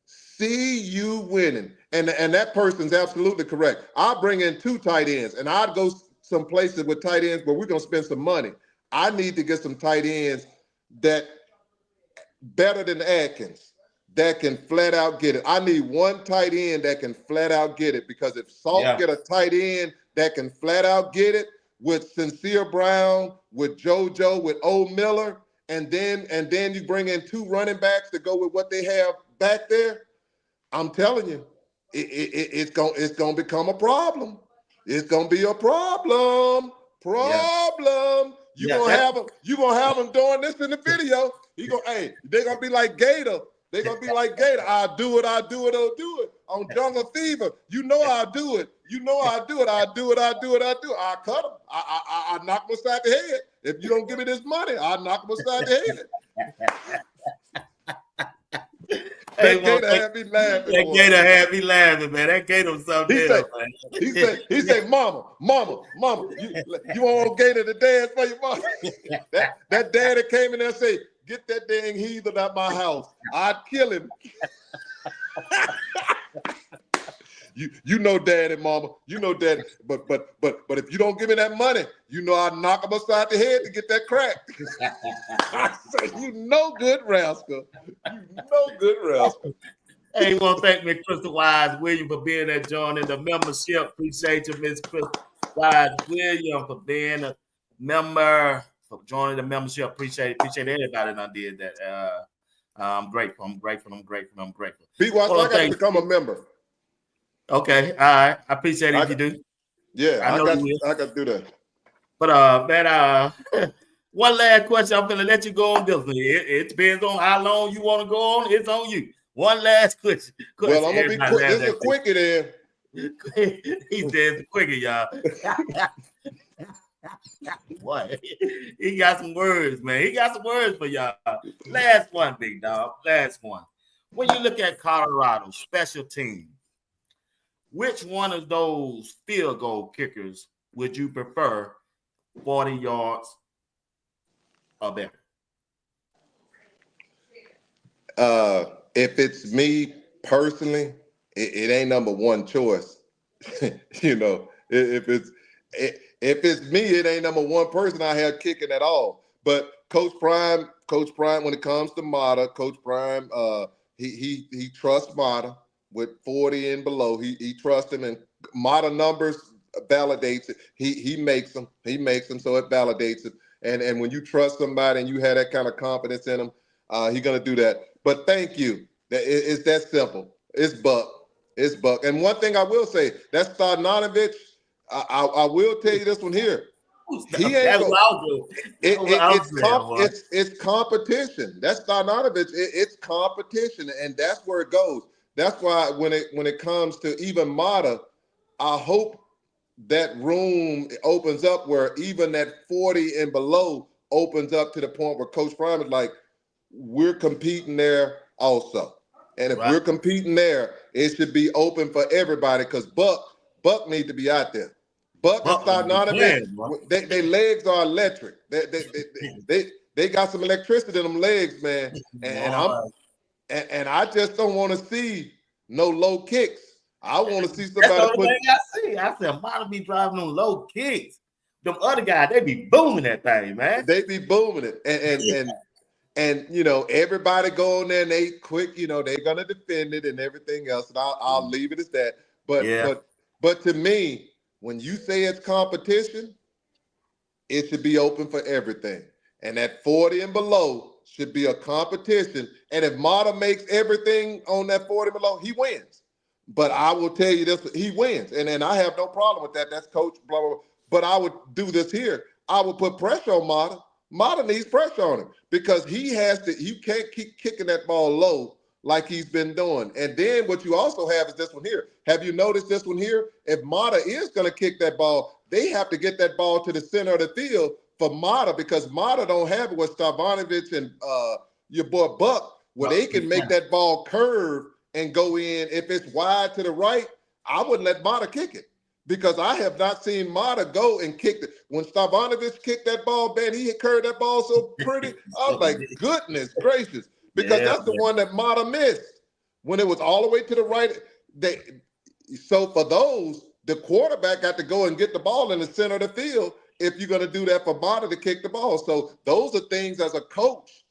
See you winning. And that person's absolutely correct. I'll bring in 2 tight ends, and I'd go some places with tight ends where we're gonna spend some money. I need to get some tight ends that better than Atkins, that can flat out get it. I need one tight end that can flat out get it, because if Salt get a tight end that can flat out get it with Sincere Brown, with JoJo, with Old Miller, and then you bring in 2 running backs to go with what they have back there, I'm telling you, it's gonna become a problem. It's gonna be a problem. You're gonna have them doing this in the video. They're gonna be like Gator. They're gonna be like Gator. I'll do it. I'll do it. On Jungle Fever, you know I'll do it. I cut them. I knock them aside the head. If you don't give me this money, I'll knock them aside the head. That Gator had me laughing. That Gator had me laughing, man. That Gator was something else, man. He said, Mama, you want Gator to dance for your mama? that daddy came in there and said, get that dang heathen out my house. I'd kill him. You know daddy, mama. You know daddy. But if you don't give me that money, you know I'd knock him upside the head to get that crack. I say, you know good rascal. Hey, we want to thank Miss Crystal Wise William for being there, joining the membership. Appreciate you, Miss Crystal Wise William, for being a member, for joining the membership. Appreciate everybody that did that. I'm grateful. BWatts, I got to become a member. Okay, all right. I appreciate it if you do. Yeah, I got to do that. But man, one last question. I'm gonna let you go on this one. It depends on how long you want to go on. It's on you. One last question. Well, I'm gonna be quick. This is a quickie then. He says it's a quickie, y'all. What? He got some words, man. He got some words for y'all. Last one, big dog. Last one. When you look at Colorado special team, which one of those field goal kickers would you prefer 40 yards or better? If it's me personally, it ain't number one choice. You know, if it's me, it ain't number one person I have kicking at all. But Coach Prime, when it comes to Mata, Coach Prime, he trusts Mata. With 40 and below, he trusts him, and Mata numbers validates it. He makes them, so it validates it. And when you trust somebody and you have that kind of confidence in him, he's gonna do that. But thank you. It's that simple. It's Buck. And one thing I will say, that's Stodanovic. I will tell you this one here. He ain't it's competition. That's Stodanovic. It's competition, and that's where it goes. That's why when it comes to even Mata, I hope that room opens up where even that 40 and below opens up to the point where Coach Prime is like, we're competing there also. And if we're competing there, it should be open for everybody because Buck need to be out there. Buck and Stognonovich, their legs are electric. They got some electricity in them legs, man. And I just don't want to see no low kicks. I want to see somebody That's the only thing I see. I said, Mata be driving them low kicks. Them other guys, they be booming that thing, man. They be booming it. And you know, everybody go on there and they quick, you know, they're gonna defend it and everything else. And I'll leave it as that. But to me, when you say it's competition, it should be open for everything. And that 40 and below should be a competition. And if Mata makes everything on that 40 and below, he wins. But I will tell you this, he wins. And I have no problem with that. That's coach, blah, blah, blah. But I would do this here. I would put pressure on Mata. Mata needs pressure on him because he can't keep kicking that ball low like he's been doing. And then what you also have is this one here. Have you noticed this one here? If Mata is going to kick that ball, they have to get that ball to the center of the field for Mata because Mata don't have it with Stavanovich and your boy Buck, where they can make that ball curve and go in. If it's wide to the right, I wouldn't let Mata kick it. Because I have not seen Mata go and kick it. When Stavanovich kicked that ball, man, he curved that ball so pretty. I was like, goodness gracious. Because that's the one that Mata missed. When it was all the way to the right. So for those, the quarterback got to go and get the ball in the center of the field if you're going to do that for Mata to kick the ball. So those are things as a coach.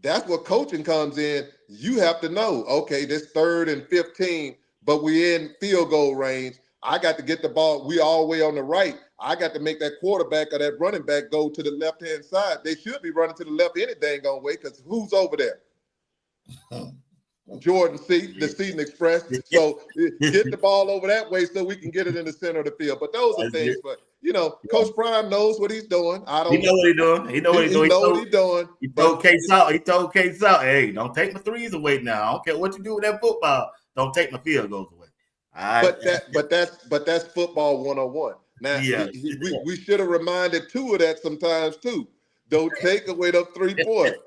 That's what coaching comes in. You have to know, okay, this 3rd and 15, but we're in field goal range. I got to get the ball. We all the way on the right. I got to make that quarterback or that running back go to the left-hand side. They should be running to the left any dang on way because who's over there? Jordan the Seaton Express. So get the ball over that way so we can get it in the center of the field. But those are things. But, you know, Coach Prime knows what he's doing. He know what he's doing. He know what he's doing. He told Case out, hey, don't take my threes away now. I don't care what you do with that football. Don't take my field goals away. But that's football 101. Now we should have reminded two of that sometimes too. Don't take away those 3 points.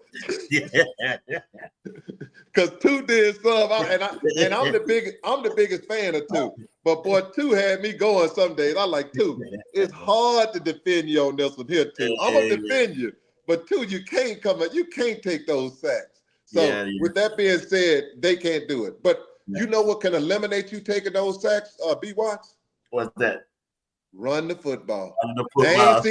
Because two did some, and I'm the biggest fan of two. But boy, two had me going some days. I like two. It's hard to defend you on this one here, two. I'm gonna defend you, but two, you can't take those sacks. So with that being said, they can't do it. But you know what can eliminate you taking those sacks, BWatts? What's that? Run the football. I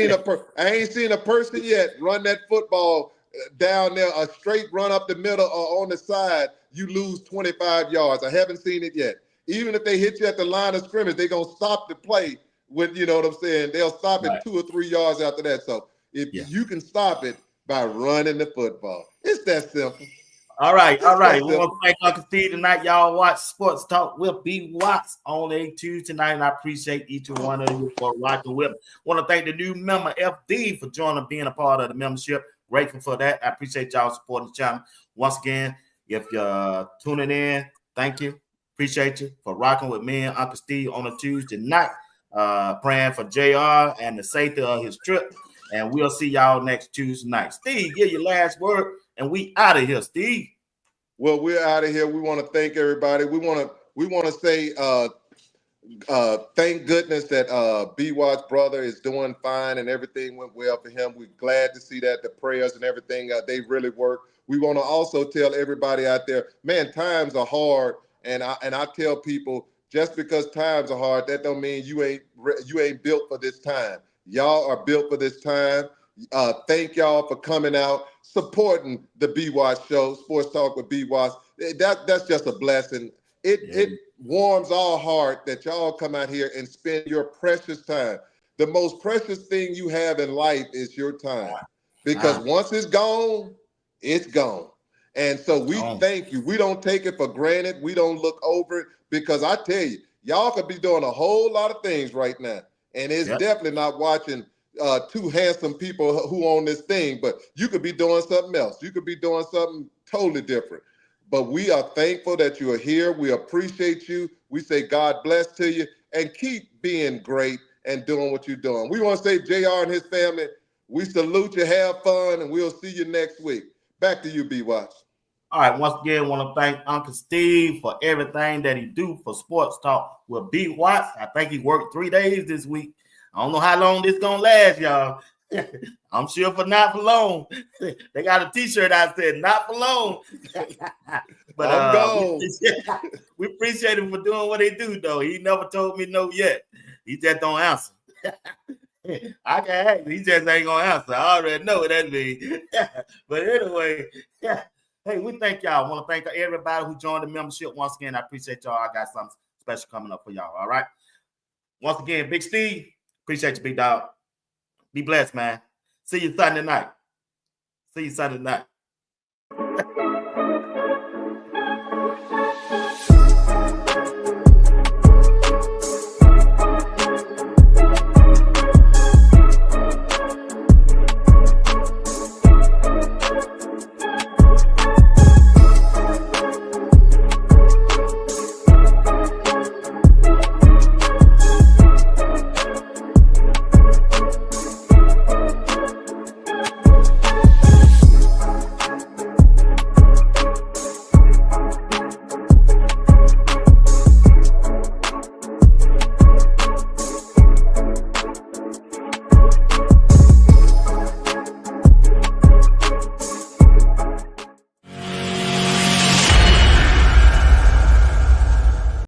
ain't seen a person yet run that football down there, a straight run up the middle or on the side, you lose 25 yards. I haven't seen it yet. Even if they hit you at the line of scrimmage, they're going to stop the play with, you know what I'm saying? They'll stop it 2 or 3 yards after that. So if you can stop it by running the football, it's that simple. All right. We want to thank Uncle Steve tonight. Y'all watch Sports Talk with BWatts on a Tuesday night, and I appreciate each and one of you for rocking with me. Want to thank the new member FD for joining, being a part of the membership. Grateful for that. I appreciate y'all supporting the channel. Once again, if you're tuning in, thank you. Appreciate you for rocking with me and Uncle Steve on a Tuesday night. Praying for JR and the safety of his trip. And we'll see y'all next Tuesday night. Steve, give your last word. And we out of here, Steve. Well, we're out of here. We want to thank everybody. We want to say thank goodness that BWatts' brother is doing fine and everything went well for him. We're glad to see that the prayers and everything they really work. We want to also tell everybody out there, man, times are hard, and I tell people just because times are hard, that don't mean you ain't built for this time. Y'all are built for this time. Thank y'all for coming out, supporting the BWatts show, Sports Talk with BWatts. That's just a blessing. It warms our heart that y'all come out here and spend your precious time. The most precious thing you have in life is your time, because once it's gone, it's gone. And so we thank you. We don't take it for granted. We don't look over it, because I tell you, y'all could be doing a whole lot of things right now, and it's definitely not watching two handsome people who own this thing, but you could be doing something else. You could be doing something totally different. But we are thankful that you are here. We appreciate you. We say God bless to you, and keep being great and doing what you're doing. We want to say, JR and his family, we salute you, have fun, and we'll see you next week. Back to you, BWatts. All right, once again, I want to thank Uncle Steve for everything that he do for Sports Talk with BWatts. I think he worked 3 days this week. I don't know how long this gonna last, y'all. I'm sure not for long. They got a T-shirt out said "not for long." But I'm gone. we appreciate him for doing what he do, though. He never told me no yet. He just don't answer. I can ask. He just ain't gonna answer. I already know what that means. But anyway, hey, we thank y'all. I want to thank everybody who joined the membership once again. I appreciate y'all. I got something special coming up for y'all. All right. Once again, Big Steve, appreciate you, big dog. Be blessed, man. See you Sunday night.